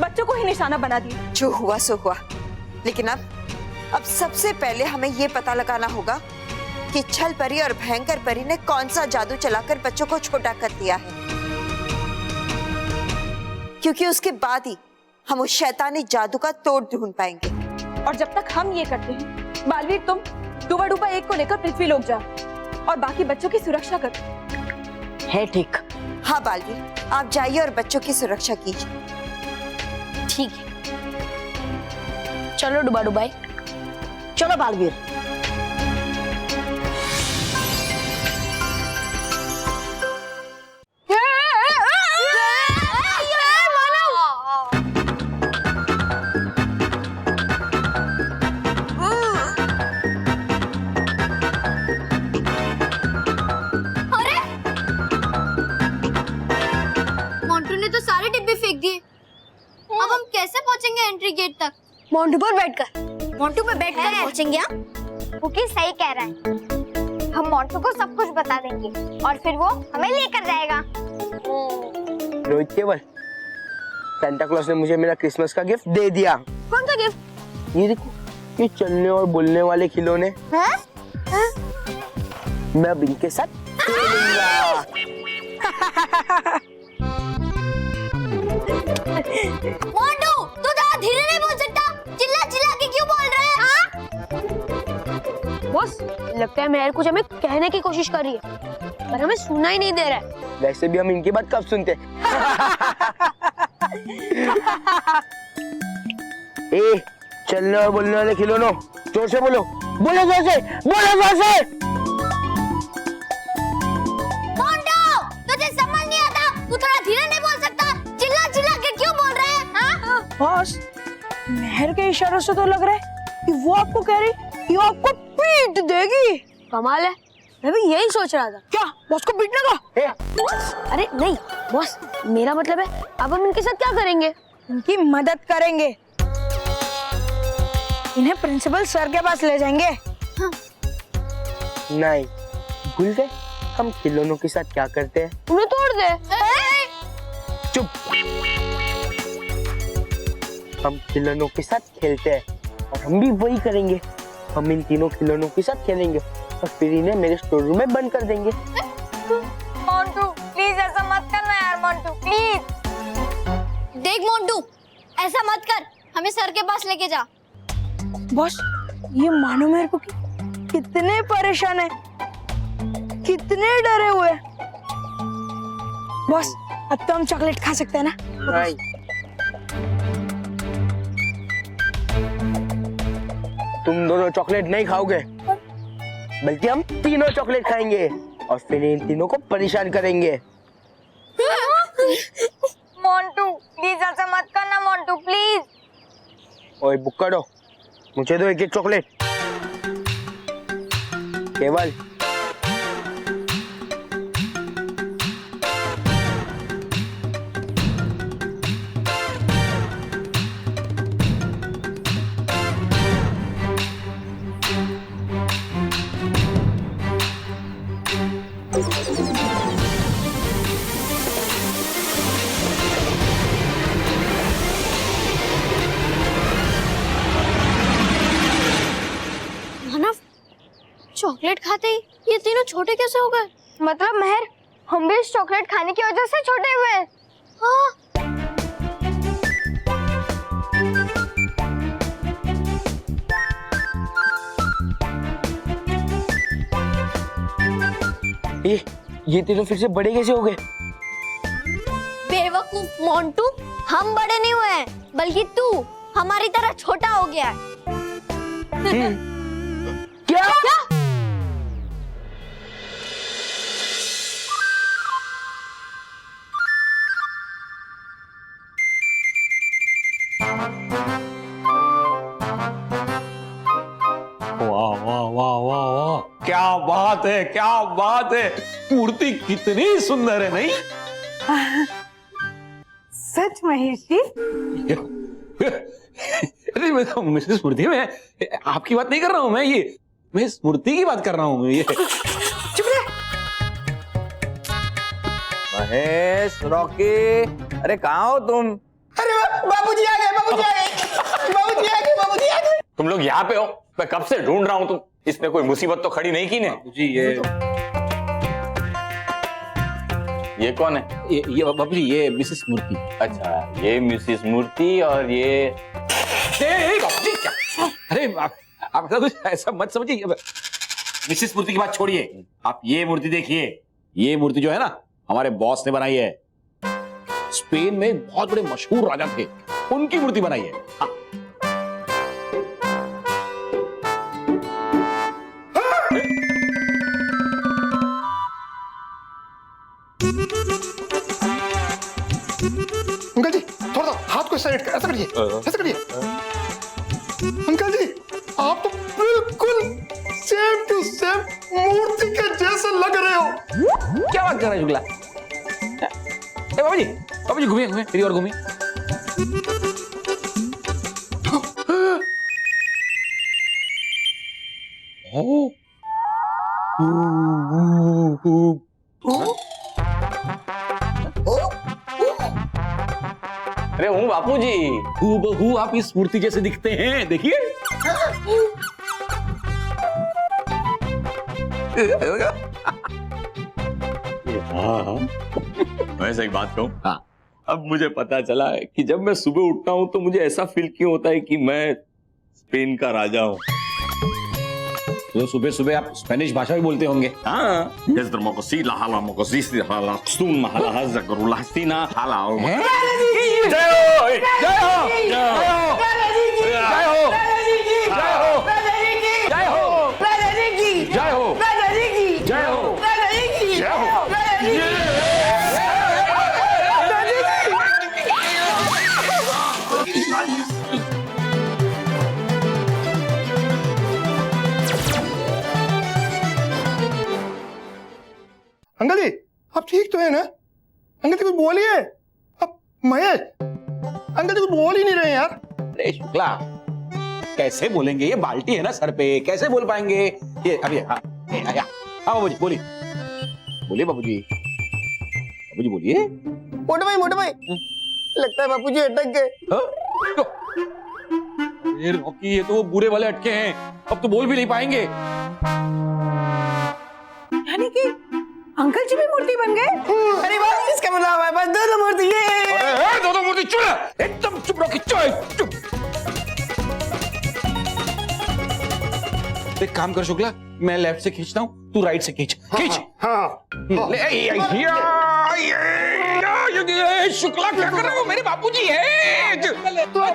बच्चों को ही निशाना बना दिया। जो हुआ सो हुआ, लेकिन अब सबसे पहले हमें ये पता लगाना होगा कि छल परी और भयंकर परी ने कौन सा जादू चलाकर बच्चों को छोटा कर दिया है, क्योंकि उसके बाद ही हम उस शैतानी जादू का तोड़ ढूंढ पाएंगे। और जब तक हम ये करते हैं, बालवीर तुम डुबा डुबा एक को लेकर पृथ्वी लोक जाओ और बाकी बच्चों की सुरक्षा करो। है ठीक। हाँ बालवीर, आप जाइए और बच्चों की सुरक्षा कीजिए। ठीक है, चलो डुबा डुबाई। चलो बालवीर। मोंटू पर बैठकर। मोंटू पे बैठकर पहुंचेंगे हम। कुकी सही कह रहा है, हम मोंटू को सब कुछ बता देंगे और फिर वो हमें लेकर जाएगा। रोहित केवल, सांता क्लॉज ने मुझे मेरा क्रिसमस का गिफ्ट दे दिया। कौन सा गिफ्ट? ये देखो, ये चलने और बोलने वाले खिलौने। हैं? मैं अब इनके साथ खेलूंगा। मोंटू, तू ज़्यादा धीरे नहीं बोल सकता। चिल्ला चिल्ला के क्यों बोल रहे हैं? हाँ? बॉस, लगता है मेहर कुछ हमें कहने की कोशिश कर रही है, पर हमें सुनना ही नहीं दे रहा है। वैसे भी हम इनकी बात कब सुनते? ए, चलने और बोलने वाले खिलौनों, जोर से बोलो, बोलो जोर से, बोलो जोर से। मोंटू, तुझे समझ नहीं आता? तू थोड़ा धीरे नहीं बोल सकता? चिल्ला चिल्ला के क्यों बोल रहे हैं? हाँ? बॉस, मेहर के इशारों से तो लग रहा है कि वो आपको कह रही कि वो आपको पीट देगी। कमाल है, मैं भी यही सोच रहा था। क्या बॉस को पीटने का? अरे नहीं बॉस, मेरा मतलब है अब हम इनके साथ क्या करेंगे? उनकी मदद करेंगे, इन्हें प्रिंसिपल सर के पास ले जाएंगे। हाँ। नहीं, भूल गए हम खिलौनों के साथ क्या करते हैं? उन्हें तोड़ दे। चुप। हम खिलौनों के साथ खेलते हैं और हम भी वही करेंगे। हम इन तीनों खिलौनों के साथ खेलेंगे और फिर इन्हें मेरे स्टोर रूम में बंद कर देंगे। मोंटू प्लीज ऐसा मत करना यार, मोंटू प्लीज। देख मोंटू, ऐसा मत कर, हमें सर के पास लेके जा। बॉस, ये मानो मेरे को कि कितने परेशान है, कितने डरे हुए। बॉस, अब तो हम चॉकलेट खा सकते हैं ना? नहीं। तुम दोनों चॉकलेट नहीं खाओगे, बल्कि हम तीनों चॉकलेट खाएंगे और फिर इन तीनों को परेशान करेंगे। मोंटू प्लीज ऐसा मत करना, मोंटू प्लीज। ओए बुक्कड़ो, मुझे दो एक एक चॉकलेट। केवल चॉकलेट खाते ही ये तीनों छोटे कैसे हो गए? मतलब मेहर, हम भी इस चॉकलेट खाने की वजह से छोटे हुए हैं। हाँ। ये तीनों फिर से बड़े कैसे हो गए? बेवकूफ मोंटू, हम बड़े नहीं हुए हैं, बल्कि तू हमारी तरह छोटा हो गया है। क्या? वाह वाह वाह वाह वाह, क्या बात है, क्या बात है। मूर्ति कितनी सुंदर है, नहीं? सच महेश जी? अरे मिसेस मूर्ति, मैं आपकी बात नहीं कर रहा हूं, मैं इस मूर्ति की बात कर रहा हूं। ये चुप रहे। महेश, रॉकी, अरे कहाँ हो तुम? अरे बाबूजी आ गए, बाबूजी आ गए, बाबूजी आ गए, बाबूजी आ गए। तुम लोग यहाँ पे हो? मैं कब से ढूंढ रहा हूँ। तुम, इसने कोई मुसीबत तो खड़ी नहीं की ने? जी ये कौन है? ये बाबूजी, ये मिसेस मूर्ति। अच्छा, ये मिसेस मूर्ति और ये बाबूजी क्या? अरे आप कुछ ऐसा मत समझिए। मिसेस मूर्ति की बात छोड़िए, आप ये मूर्ति देखिए। ये मूर्ति जो है ना, हमारे बॉस ने बनाई है। स्पेन में एक बहुत बड़े मशहूर राजा थे, उनकी मूर्ति बनाई है। हाँ। अंकल जी, थोड़ा हाथ को साइड कर, ऐसा करिए, ऐसा करिए। अंकल जी, आप तो बिल्कुल सेम टू सेम मूर्ति के जैसे लग रहे हो। क्या बात कर रहा है शुक्ला? बाबूजी, बाबूजी घूमिए, घूमिए, मेरी और घूमिए। अरे हूँ बापूजी। हूबहू आप इस मूर्ति जैसे दिखते हैं, देखिए। वैसे एक बात कहूँ, हाँ। अब मुझे पता चला है कि जब मैं सुबह उठता हूँ तो मुझे ऐसा फील क्यों होता है कि मैं स्पेन का राजा हूँ। तो सुबह सुबह आप स्पेनिश भाषा भी बोलते होंगे। हाँ। अंकल जी आप ठीक तो है ना? अंकल जी कुछ बोलिए। अब महेश अंकल जी कुछ बोल ही नहीं रहे यार। अरे शुक्ला, कैसे बोलेंगे? ये बाल्टी है ना सर पे, कैसे बोल पाएंगे? ये अब ये हाँ बाबूजी बोलिए, बोलिए बाबूजी, बाबूजी बोलिए। मोटे भाई लगता है बापूजी अटक गए। ये रॉकी, ये तो वो बुरे वाले अटके हैं, अब तो बोल भी नहीं पाएंगे। यानी कि अंकल जी भी मूर्ति बन गए? अरे वाह, इसका मतलब हमारे पास दोनों मूर्ति है। दोनों मूर्ति चुप, एकदम चुप रॉकी, चुप। एक काम कर शुक्ला, मैं लेफ्ट से खींचता हूँ, तू राइट से खींच। शुक्ला क्या कर रहे हो? मेरे बापूजी है। शुक्ला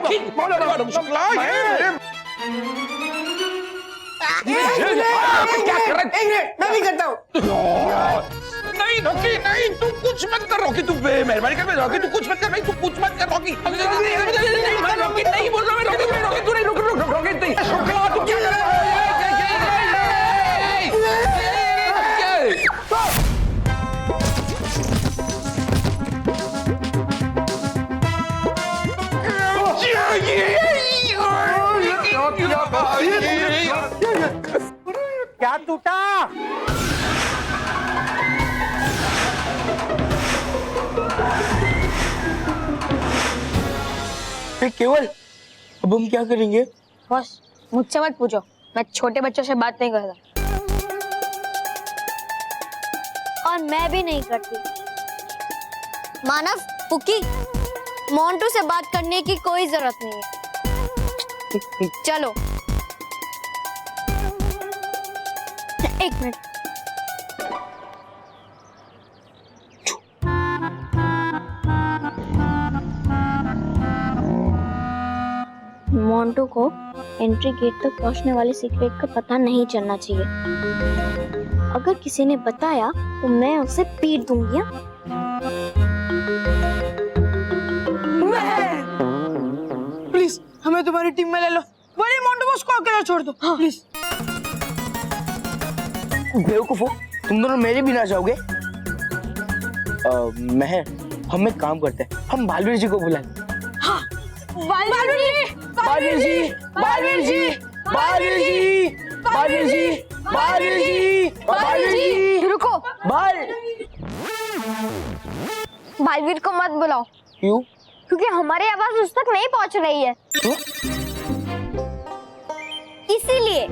क्या कर रहा है? मैं भी करता हूँ। नहीं रॉकी, नहीं तू कुछ मत कर रॉकी, तू मेहरबानी कर, रॉकी तू कुछ मत कर, नहीं तू कुछ मत कर रॉकी। मैं रॉकी नहीं बोल रहा, मैं रॉकी तू नहीं, रुक रॉकी नहीं। शुक्ला तू क्या कर रहा है? क्या टूटा? केवल अब हम क्या करेंगे? बॉस मुझसे मत पूछो, मैं छोटे बच्चों से बात नहीं करता। और मैं भी नहीं करती। मानव, पुकी, मोंटू से बात करने की कोई जरूरत नहीं है। चलो। एक मिनट। मोंटू को एंट्री गेट तक पहुंचने वाले सीक्रेट का पता नहीं चलना चाहिए। अगर किसी ने बताया तो मैं उसे पीट दूंगी। प्लीज हमें तुम्हारी टीम में ले लो। बड़े मोंटू बॉस को अकेला छोड़ दो प्लीज। बेवकूफो, तुम दोनों मेरे बिना जाओगे? महर, हम एक काम करते हैं, हम बालवीर जी को बुलाएं। हाँ, बालवीर जी, बालवीर जी, बालवीर जी, बालवीर जी, बालवीर जी, बालवीर जी, बालवीर जी, रुको। बालवीर को मत बुलाओ। क्यों? क्योंकि हमारी आवाज उस तक नहीं पहुंच रही है। इसीलिए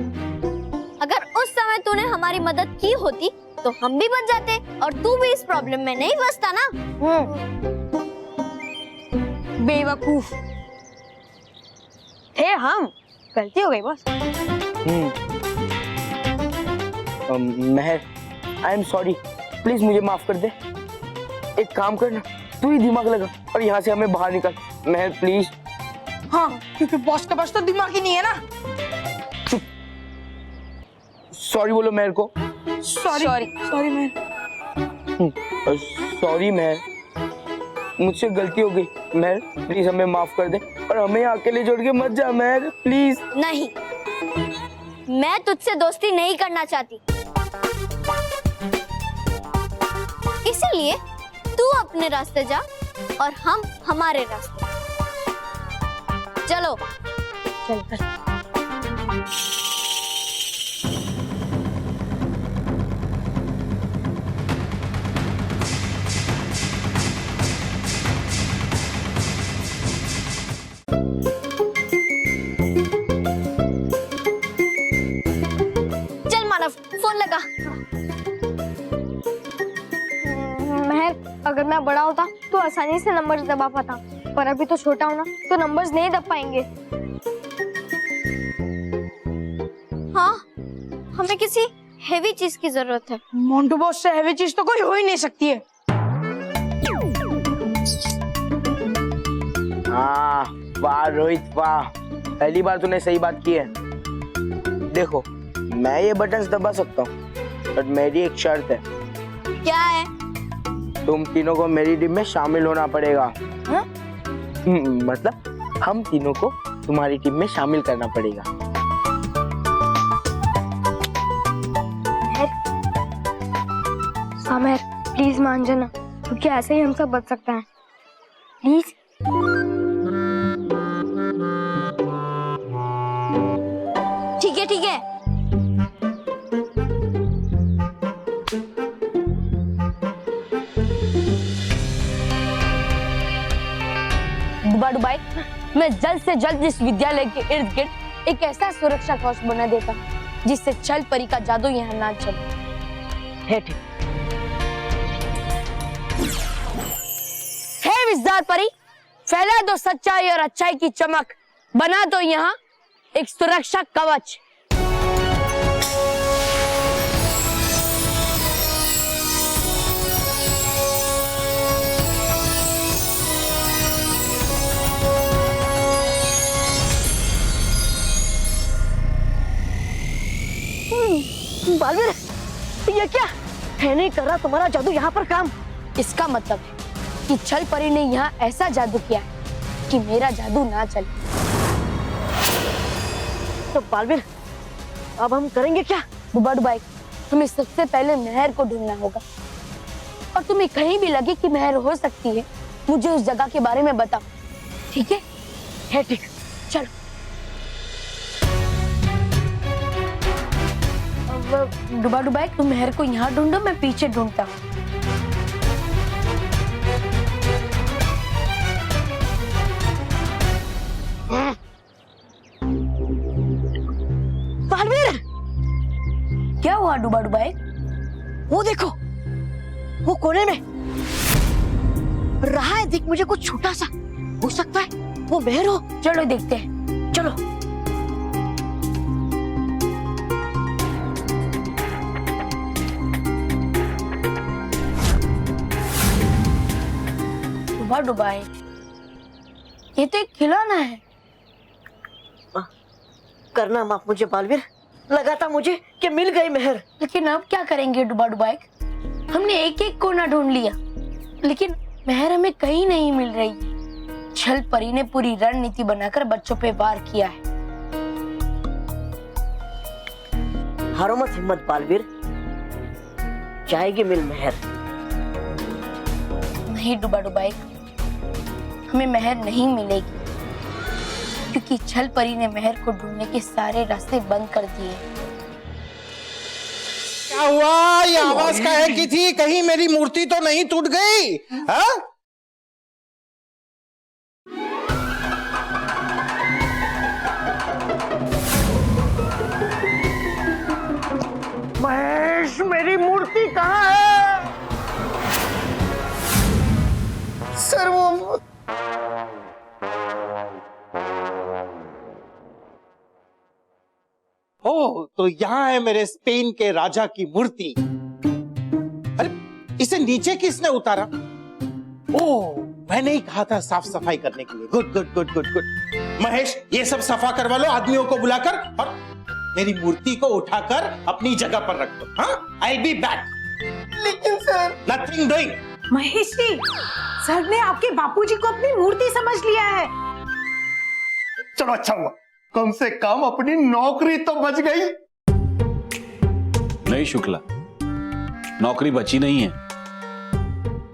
अगर उस समय तूने हमारी मदद की होती तो हम भी बच जाते और तू भी इस प्रॉब्लम में नहीं फंसता ना। बेवकूफ थे हम, गलती हो गई बस। महर, आई एम सॉरी, प्लीज मुझे माफ कर दे। एक काम करना, तू ही दिमाग लगा और यहाँ से हमें बाहर निकल। महर प्लीज। हाँ, क्योंकि बॉस के पास तो दिमाग ही नहीं है ना। चुप। सॉरी बोलो महर को। सॉरी महर। सॉरी महर, मुझसे गलती हो गई। महर प्लीज हमें माफ कर दे और हमें अकेले छोड़ के मत जा महर, प्लीज। नहीं, मैं तुझसे दोस्ती नहीं करना चाहती, इसीलिए तू अपने रास्ते जा और हम हमारे रास्ते। चलो। चल। मानव फोन लगा। महर, अगर मैं बड़ा होता तो आसानी से नंबर्स दबा पाता, पर अभी तो छोटा हूं ना, तो नंबर्स नहीं दब पाएंगे। हाँ, हमें किसी हेवी चीज की जरूरत है। मोंटू बॉस से हेवी चीज तो कोई हो ही नहीं सकती है। हाँ, वाह रोहित वाह, पहली बार तूने सही बात की है। देखो, मैं ये बटन दबा सकता हूँ, बट मेरी एक शर्त है। क्या है? तुम तीनों को मेरी टीम में शामिल होना पड़ेगा। हाँ? मतलब हम तीनों को तुम्हारी टीम में शामिल करना पड़ेगा। महर, प्लीज मान जाना, क्योंकि ऐसे ही हम सब बच सकते हैं। प्लीज। ठीक है ठीक है। डुबाई, मैं जल्द से जल्द इस विद्यालय के इर्द गिर्द एक ऐसा सुरक्षा कवच बना देता जिससे छल परी का जादू यहाँ ना चले। है ठीक। हे विजदार परी, फैला दो सच्चाई और अच्छाई की चमक, बना दो यहाँ एक सुरक्षा कवच। बालवीर, ये क्या है? नहीं कर रहा तुम्हारा जादू यहाँ पर काम। इसका मतलब है कि छल परी ने यहाँ ऐसा जादू किया है कि मेरा जादू ना चले। तो बालवीर, अब हम करेंगे क्या? डुबाई, हमें सबसे पहले महर को ढूंढना होगा, और तुम्हें कहीं भी लगे कि महर हो सकती है, मुझे उस जगह के बारे में बताओ, ठीक है? है ठीक, चलो। डुबाई, तुम महर को यहाँ ढूंढो, मैं पीछे ढूंढता हूँ। बालवीर, क्या हुआ डुबाई? वो देखो, वो कोने में रहा है, दिख मुझे कुछ छोटा सा, हो सकता है वो महर हो। चलो देखते हैं, चलो। डुबाई, ये तो एक खिलौना है। करना माफ मुझे बालवीर, लगा था मुझे कि मिल गई महर। लेकिन अब क्या करेंगे डुबाई? हमने एक एक कोना ढूंढ लिया, लेकिन महर हमें कहीं नहीं मिल रही। छल परी ने पूरी रणनीति बनाकर बच्चों पे वार किया है। हारो मत हिम्मत बालवीर, जाएगी मिल महर। नहीं डुबाई, हमें महर नहीं मिलेगी, क्योंकि छल परी ने महर को ढूंढने के सारे रास्ते बंद कर दिए। क्या हुआ? ये आवाज काहे की थी? कहीं मेरी मूर्ति तो नहीं टूट गई? हाँ? महेश, मेरी मूर्ति कहाँ है? सर वो ओ, तो यहाँ है मेरे स्पेन के राजा की मूर्ति। अरे, इसे नीचे किसने उतारा? ओ, मैंने ही कहा था साफ सफाई करने के लिए। Good good good good good. Mahesh, ये सब सफा करवा लो आदमियों को बुलाकर, और मेरी मूर्ति को उठाकर अपनी जगह पर रख दो। हाँ, आई बी बैक। लेकिन sir, nothing doing. Mahesh ji, sir ने आपके बापूजी को अपनी मूर्ति समझ लिया है। चलो अच्छा हुआ, कम से कम अपनी नौकरी तो बच गई। नहीं शुक्ला, नौकरी बची नहीं है,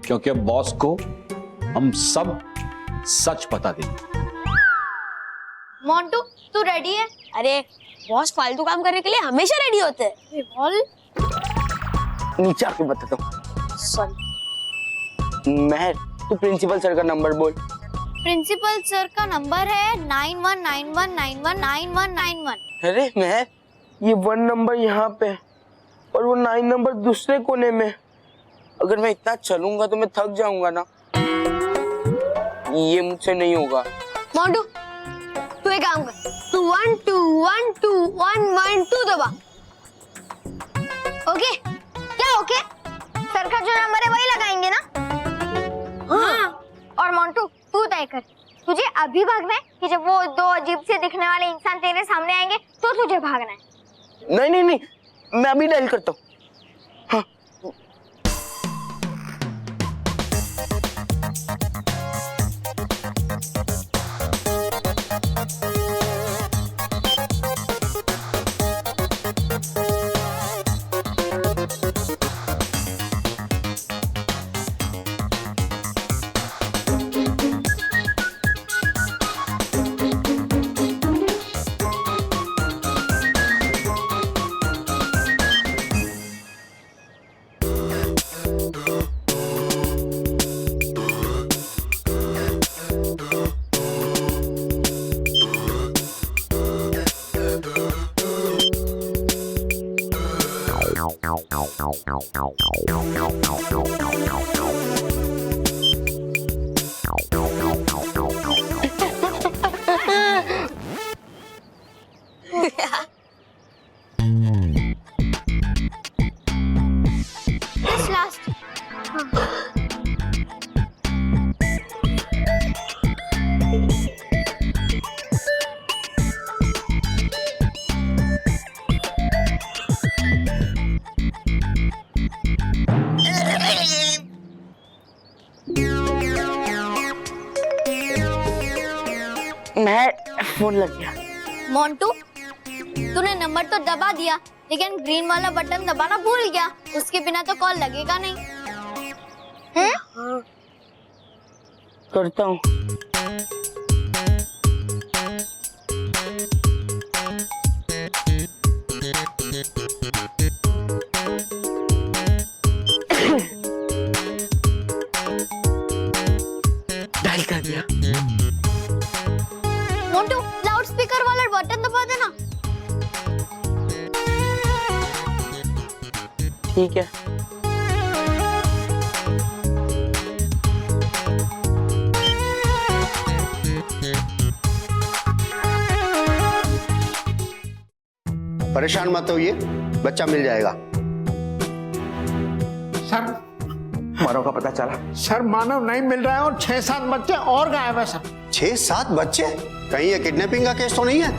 क्योंकि अब बॉस को हम सब सच बता देंगे। मोंटू, तू रेडी है? अरे बॉस फालतू काम करने के लिए हमेशा रेडी होते हैं। बोल। नीचे आके बताता हूँ। सॉरी महर, तू प्रिंसिपल सर का नंबर बोल। प्रिंसिपल सर का नंबर है 919191919191। अरे महर, ये 1 नंबर यहाँ पे, और वो 9 नंबर दूसरे कोने में। अगर मैं इतना चलूंगा तो मैं थक जाऊंगा ना, ये मुझसे नहीं होगा। मोंटू तू एक काम कर, तू 1 2 1 2 1 1 2 दबा। ओके क्या ओके? सर का जो नंबर है वही लगाएंगे ना? हाँ। और मोंटू तू तय कर, तुझे अभी भागना है कि जब वो 2 अजीब से दिखने वाले इंसान तेरे सामने आएंगे तो तुझे भागना है? नहीं नहीं नहीं, मैं अभी डायल करता हूँ। हाँ। This last. मैं फोन लग गया। मोंटू तूने नंबर तो दबा दिया, लेकिन ग्रीन वाला बटन दबाना भूल गया। उसके बिना तो कॉल लगेगा नहीं। हाँ। करता हूँ। डायल कर दिया। मोंटू लाउड स्पीकर वाला बटन दबा देना। ठीक है। परेशान मत होइए, बच्चा मिल जाएगा। सर मानव का पता चला? सर मानव नहीं मिल रहा है और 6-7 बच्चे और गायब है सर। 6-7 बच्चे? कहीं ये किडनैपिंग का केस तो नहीं है?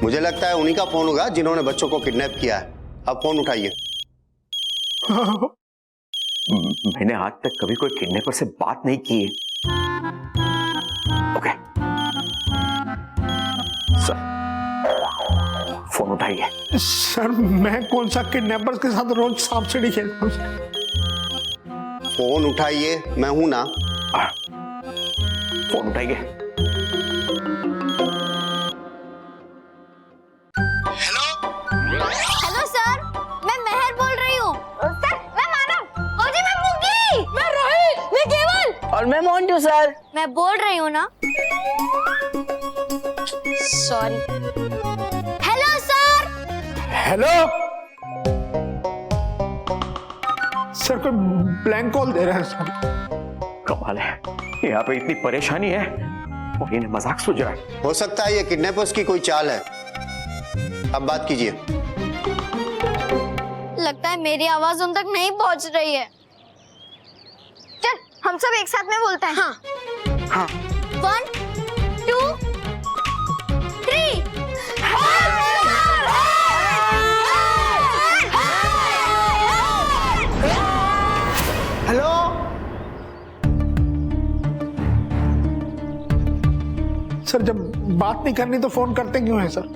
मुझे लगता है उन्हीं का फोन होगा जिन्होंने बच्चों को किडनैप किया है। अब फोन उठाइए। मैंने आज तक कभी कोई किडनैपर से बात नहीं की है। ओके सर, फोन उठाइए। सर मैं कौन सा किडनैपर्स के साथ रोज सांप सीढ़ी खेलता हूँ। फोन उठाइए, मैं हूं ना। फोन उठाइए। हेलो सर, मैं मेहर बोल रही हूँ। सर मैं मानव। और जी मैं मुगी। मैं रोहित। मैं केवल। और मैं मोंटू सर। मैं बोल रही हूँ ना। Sorry. Hello sir. Hello sir, कोई ब्लैंक कॉल दे रहा है सर। कमाल है, यहाँ पे इतनी परेशानी है और इन्हें मजाक सूझ रहा है। हो सकता है ये किडनैपर्स की कोई चाल है। अब बात कीजिए। लगता है मेरी आवाज उन तक नहीं पहुंच रही है। चल हम सब एक साथ में बोलते हैं। हाँ। हाँ। 1 2 3। हेलो सर, जब बात नहीं करनी तो फोन करते क्यों हैं सर?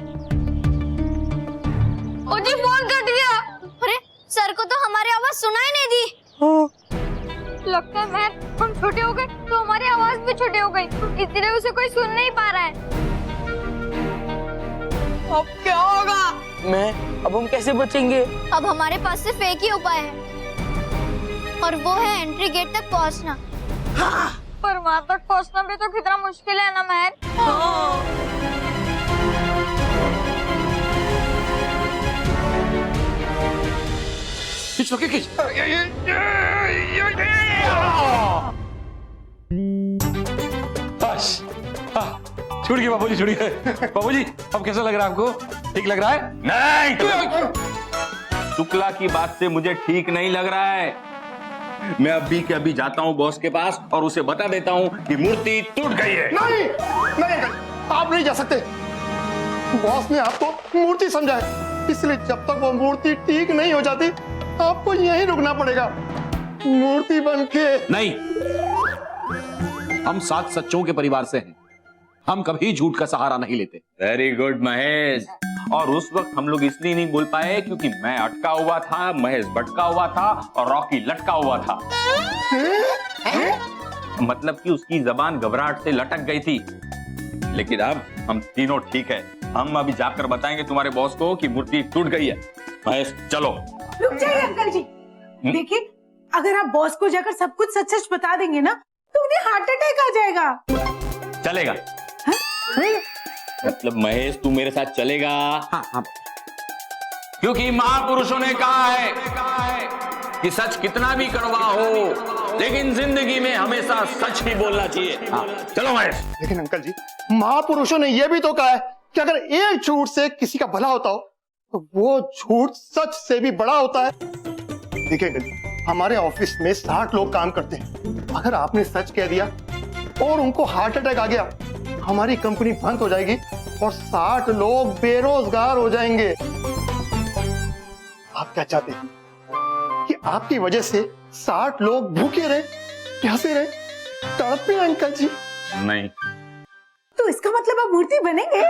जी फोन कट गया। अरे सर को तो हमारी आवाज सुनाई नहीं दी। लगता है मैं हम छोटे हो गए तो हमारी आवाज भी छोटी हो गई, इसलिए उसे कोई सुन नहीं पा रहा है। अब क्या होगा? अब हम कैसे बचेंगे? अब हमारे पास सिर्फ एक ही उपाय है, और वो है एंट्री गेट तक पहुंचना। पर वहां तक पहुंचना भी तो कितना मुश्किल है ना महर। खींच रोके खींच। बस छूट गई बाबूजी, छूट गए। बाबूजी अब कैसा लग रहा है आपको? ठीक लग रहा है? नहीं, शुक्ला की बात से मुझे ठीक नहीं लग रहा है। मैं अभी के अभी जाता हूँ बॉस के पास और उसे बता देता हूँ कि मूर्ति टूट गई है। नहीं नहीं अंकल, आप नहीं जा सकते। बॉस ने आपको मूर्ति समझा है, इसलिए जब तक वो मूर्ति ठीक नहीं हो जाती आपको यहीं रुकना पड़ेगा मूर्ति बन के। नहीं, हम 7 सच्चों के परिवार से हैं, हम कभी झूठ का सहारा नहीं लेते। Very good Mahesh. और उस वक्त हम लोग इसलिए नहीं बोल पाए क्योंकि मैं अटका हुआ था, महेश भटका हुआ था और रॉकी लटका हुआ था। मतलब कि उसकी जबान घबराहट से लटक गई थी। लेकिन अब हम तीनों ठीक है। हम अभी जाकर बताएंगे तुम्हारे बॉस को कि मूर्ति टूट गई है। महेश चलो। रुक जाइए अंकल जी, देखिए अगर आप बॉस को जाकर सब कुछ सच सच बता देंगे ना तो उन्हें हार्ट अटैक आ जाएगा। चलेगा? मतलब महेश तू मेरे साथ चलेगा? हाँ। क्योंकि महापुरुषों ने कहा है कि सच कितना भी कड़वा हो लेकिन जिंदगी में हमेशा सच ही बोलना चाहिए। चलो महेश। लेकिन अंकल जी, महापुरुषों ने यह भी तो कहा है कि अगर एक झूठ से किसी का भला होता हो तो वो झूठ सच से भी बड़ा होता है। देखिए अंकल जी, हमारे ऑफिस में 60 लोग काम करते हैं। अगर आपने सच कह दिया और उनको हार्ट अटैक आ गया, हमारी कंपनी बंद हो जाएगी और 60 लोग बेरोजगार हो जाएंगे। आप क्या चाहते हैं कि आपकी वजह से 60 लोग भूखे रहे, प्यासे रहे, तड़पे? अंकल जी नहीं। तो इसका मतलब आप मूर्ति बनेंगे?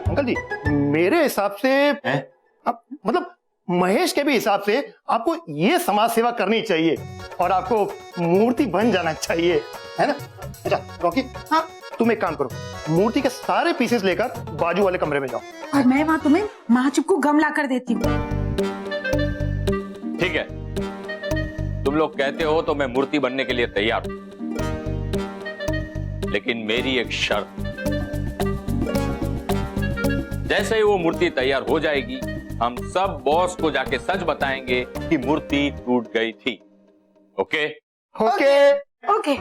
अंकल जी मेरे हिसाब से मतलब महेश के भी हिसाब से आपको ये समाज सेवा करनी चाहिए और आपको मूर्ति बन जाना चाहिए, है ना? अच्छा रॉकी, हाँ तुम एक काम करो, मूर्ति के सारे पीसेस लेकर बाजू वाले कमरे में जाओ और मैं वहां तुम्हें महाचुप को गम ला कर देती हूँ। ठीक है, तुम लोग कहते हो तो मैं मूर्ति बनने के लिए तैयार हूं, लेकिन मेरी एक शर्त। जैसे ही वो मूर्ति तैयार हो जाएगी हम सब बॉस को जाके सच बताएंगे कि मूर्ति टूट गई थी। Okay? Okay okay.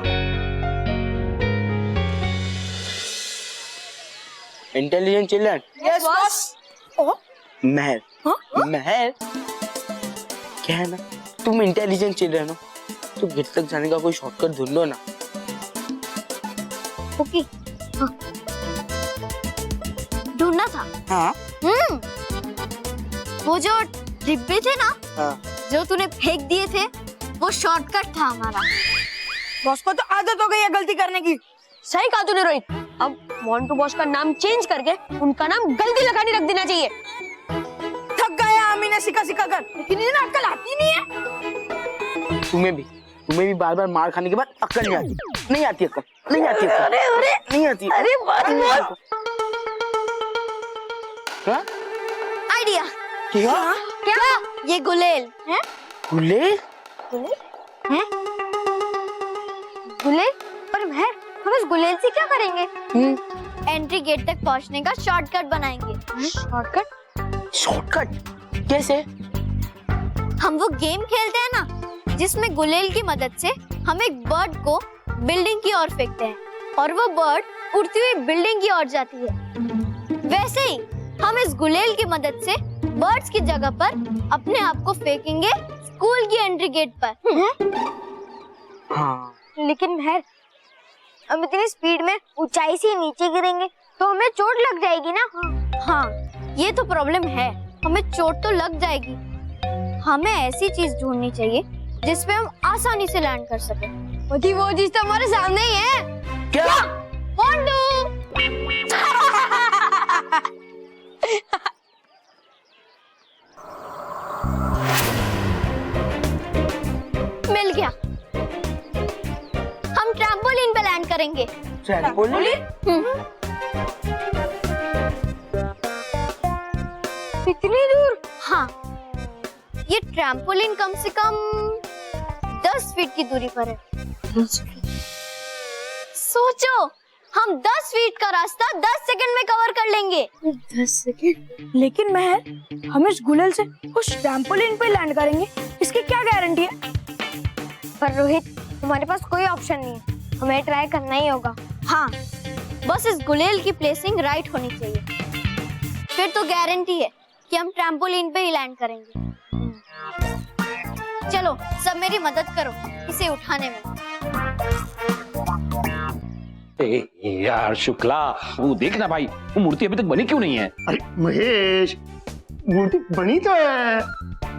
Intelligent children. Yes boss. महर, महर क्या है ना, तुम इंटेलिजेंट चिल्ड्रन हो तो गेट तक जाने का कोई शॉर्टकट ढूंढो ना। ओके। ढूंढना था? हाँ। वो जो डिब्बे थे ना, हाँ। जो तूने फेंक दिए थे, वो शॉर्टकट था हमारा। बॉस को तो आदत हो गई है गलती करने की। सही कहा तूने रोहित, अब मोंटू बॉस का नाम चेंज करके उनका नाम गलती लगानी रख देना चाहिए। थक गया हमी ने सिखा सिखा कर, लेकिन इन्हें अक्ल आती नहीं है। तुम्हें भी बार बार मार खाने के बाद अक्ल नहीं आती अक्ल नहीं आती। अरे अरे नहीं आती। अरे बात क्या आइडिया? क्या? क्या? ये गुलेल है? गुलेल? गुलेल है? गुलेल? पर महर, हम इस गुलेल से क्या करेंगे? एंट्री गेट तक पहुंचने का शॉर्टकट बनाएंगे। शॉर्टकट? शॉर्टकट कैसे? हम वो गेम खेलते हैं ना जिसमें गुलेल की मदद से हम एक बर्ड को बिल्डिंग की ओर फेंकते हैं और वो बर्ड उड़ती हुई बिल्डिंग की ओर जाती है। वैसे ही हम इस गुलेल की मदद से बर्ड्स की जगह पर अपने आप को फेंकेंगे स्कूल की एंट्री गेट पर। हाँ। लेकिन महर, हम इतनी स्पीड में ऊंचाई से नीचे गिरेंगे तो हमें चोट लग जाएगी ना। हाँ, ये तो प्रॉब्लम है, हमें चोट तो लग जाएगी। हमें ऐसी चीज ढूंढनी चाहिए जिसपे हम आसानी से लैंड कर सकें। वो चीज तो हमारे सामने ही है। क्या? मोंटू! मिल गया। हम ट्रैम्पोलिन पे लैंड करेंगे। ट्रैम्पोलिन? इतनी दूर? हाँ, ये ट्रैम्पोलिन कम से कम 10 फीट की दूरी पर है। सोचो, हम 10 फीट का रास्ता 10 सेकंड में कवर कर लेंगे। 10 सेकंड? लेकिन महर, हम इस गुलेल से उस ट्रैम्पोलिन पे लैंड करेंगे, इसकी क्या गारंटी है? पर रोहित, हमारे पास कोई ऑप्शन नहीं है, हमें ट्राई करना ही होगा। हाँ, बस इस गुलेल की प्लेसिंग राइट होनी चाहिए, फिर तो गारंटी है कि हम ट्रैम्पोलिन पे ही लैंड करेंगे। चलो सब मेरी मदद करो इसे उठाने में। यार शुक्ला, वो देखना भाई, वो मूर्ति अभी तक बनी क्यों नहीं है? अरे महेश, मूर्ति बनी तो है।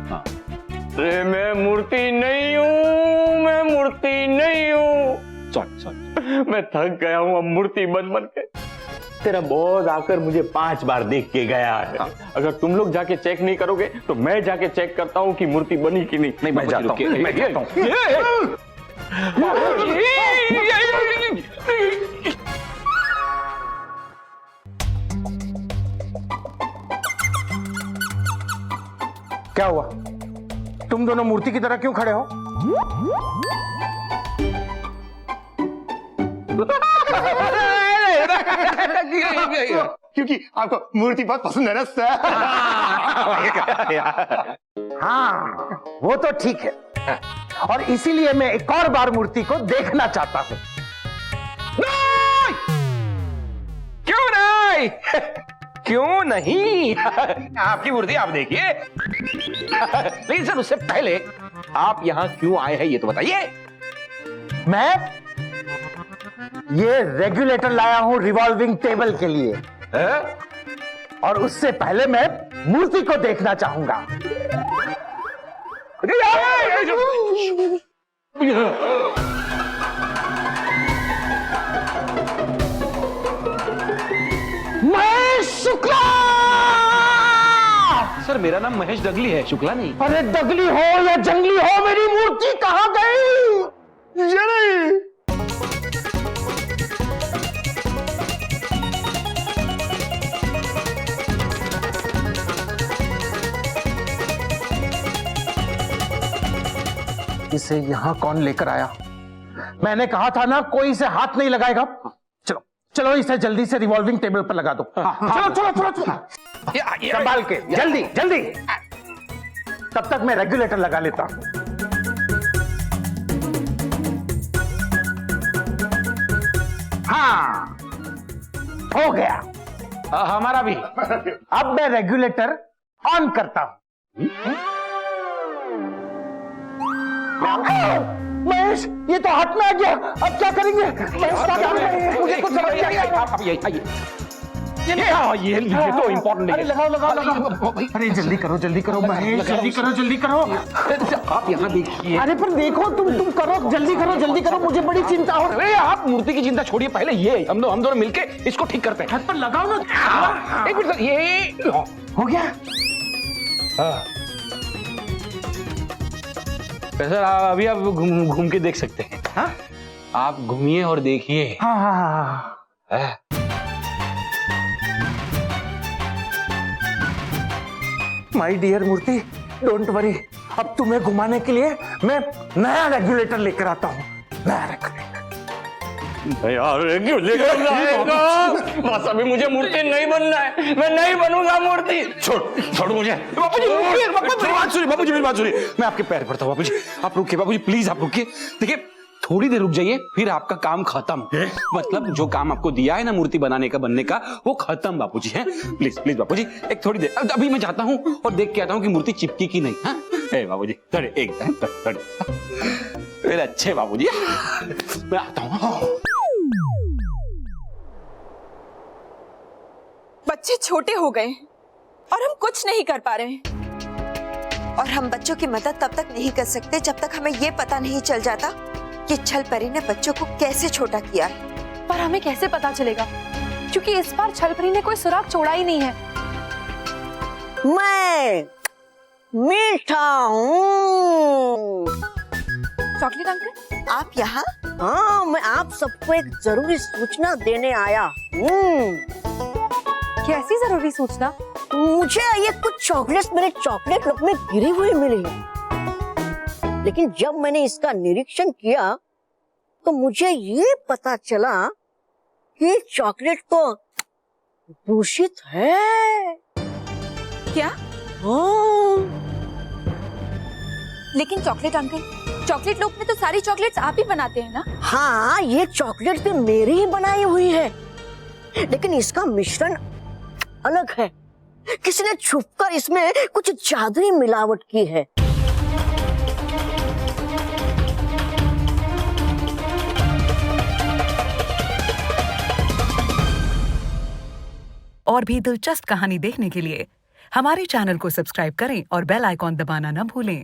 हाँ। अरे मैं मूर्ति नहीं हूँ, मैं मूर्ति नहीं हूँ। सॉरी मैं थक गया हूँ अब मूर्ति बन बन के। तेरा बॉस आकर मुझे 5 बार देख के गया है। अगर तुम लोग जाके चेक नहीं करोगे तो मैं जाके चेक करता हूँ कि मूर्ति बनी कि नहीं। नहीं, मैं जाता हूँ, मैं जाता हूँ। क्या हुआ? तुम दोनों मूर्ति की तरह क्यों खड़े हो? क्योंकि आपको मूर्ति बहुत पसंद है ना सर। हाँ, वो तो ठीक है, और इसीलिए मैं एक और बार मूर्ति को देखना चाहता हूँ। क्यों नहीं? क्यों नहीं? आपकी मूर्ति आप देखिए। लेकिन सर, उससे पहले आप यहाँ क्यों आए हैं ये तो बताइए। मैं ये रेगुलेटर लाया हूं रिवॉल्विंग टेबल के लिए है? और उससे पहले मैं मूर्ति को देखना चाहूंगा। महेश शुक्ला! सर, मेरा नाम महेश दगली है, शुक्ला नहीं। अरे दगली हो या जंगली हो, मेरी मूर्ति कहां गई? ये नहीं। इसे यहां कौन लेकर आया? मैंने कहा था ना, कोई इसे हाथ नहीं लगाएगा। चलो चलो, इसे जल्दी से रिवॉल्विंग टेबल पर लगा दो। चलो चलो चलो चलो, संभाल के, जल्दी जल्दी। तब तक मैं रेगुलेटर लगा लेता हूं। हाँ, हो गया। हमारा भी। अब मैं रेगुलेटर ऑन करता हूं। महेश, ये तो हाथ में आ गया, अब क्या करेंगे? महेश, क्या करेंगे? मुझे कुछ समझ नहीं आया। आप ये तो इम्पोर्टेंट है। अरे लगाओ लगाओ लगाओ। अरे जल्दी करो महेश, जल्दी करो। आप यहाँ देखिए। अरे पर देखो, तुम करो, जल्दी करो, मुझे बड़ी चिंता हो रही है। आप मूर्ति की चिंता छोड़िए, पहले ये हम दोनों मिलके इसको ठीक करते हैं। हाथ पर लगाओ ना। एक मिनट, ये हो गया। सर, अभी आप घूम के देख सकते हैं। हाँ? आप घूमिए और देखिए। हाँ। My dear Murthy, don't worry, अब तुम्हें घुमाने के लिए मैं नया रेगुलेटर लेकर आता हूँ। नया रेगुलेटर। यार रेगुलेटर आएगा। बस अभी मुझे मूर्ति नहीं बनना है, मैं नहीं बनूंगा मूर्ति। छोड़ मुझे। बापू जी मेरी बात सुनिए, मैं आपके पैर पड़ता हूँ। बापू जी आप रुकिए, बापू जी प्लीज आप रुकिए। देखिए, थोड़ी देर रुक जाइए, फिर आपका काम खत्म। मतलब जो काम आपको दिया है ना मूर्ति बनने का, वो खत्म बापू जी है। प्लीज बापू जी, एक थोड़ी देर, अभी मैं जाता हूँ और देख के आता हूँ कि मूर्ति चिपकी की नहीं। हाँ बाबू जी, थोड़े मेरे अच्छे बाबू जी, मैं आता हूँ। बच्चे छोटे हो गए और हम कुछ नहीं कर पा रहे हैं। और हम बच्चों की मदद तब तक नहीं कर सकते जब तक हमें ये पता नहीं चल जाता कि छल परी ने बच्चों को कैसे छोटा किया है। पर हमें कैसे पता चलेगा, क्योंकि इस बार छल परी ने कोई सुराग छोड़ा ही नहीं है। मैं मीठा हूँ। चॉकलेट अंकल, आप यहाँ? हाँ, मैं आप सबको एक जरूरी सूचना देने आया हूँ। कैसी जरूरी सूचना? मुझे ये कुछ चॉकलेट्स मेरे चॉकलेट लॉक में गिरी हुई मिली है, लेकिन जब मैंने इसका निरीक्षण किया तो मुझे ये पता चला ये चॉकलेट तो दूषित है। क्या? हाँ। लेकिन चॉकलेट अंकल, चॉकलेट लोग में तो सारी चॉकलेट्स आप ही बनाते हैं ना? हाँ, ये चॉकलेट तो मेरी ही बनाई हुई है, लेकिन इसका मिश्रण अलग है। किसी ने छुपकर इसमें कुछ जादुई मिलावट की है। और भी दिलचस्प कहानी देखने के लिए हमारे चैनल को सब्सक्राइब करें और बेल आइकॉन दबाना न भूलें।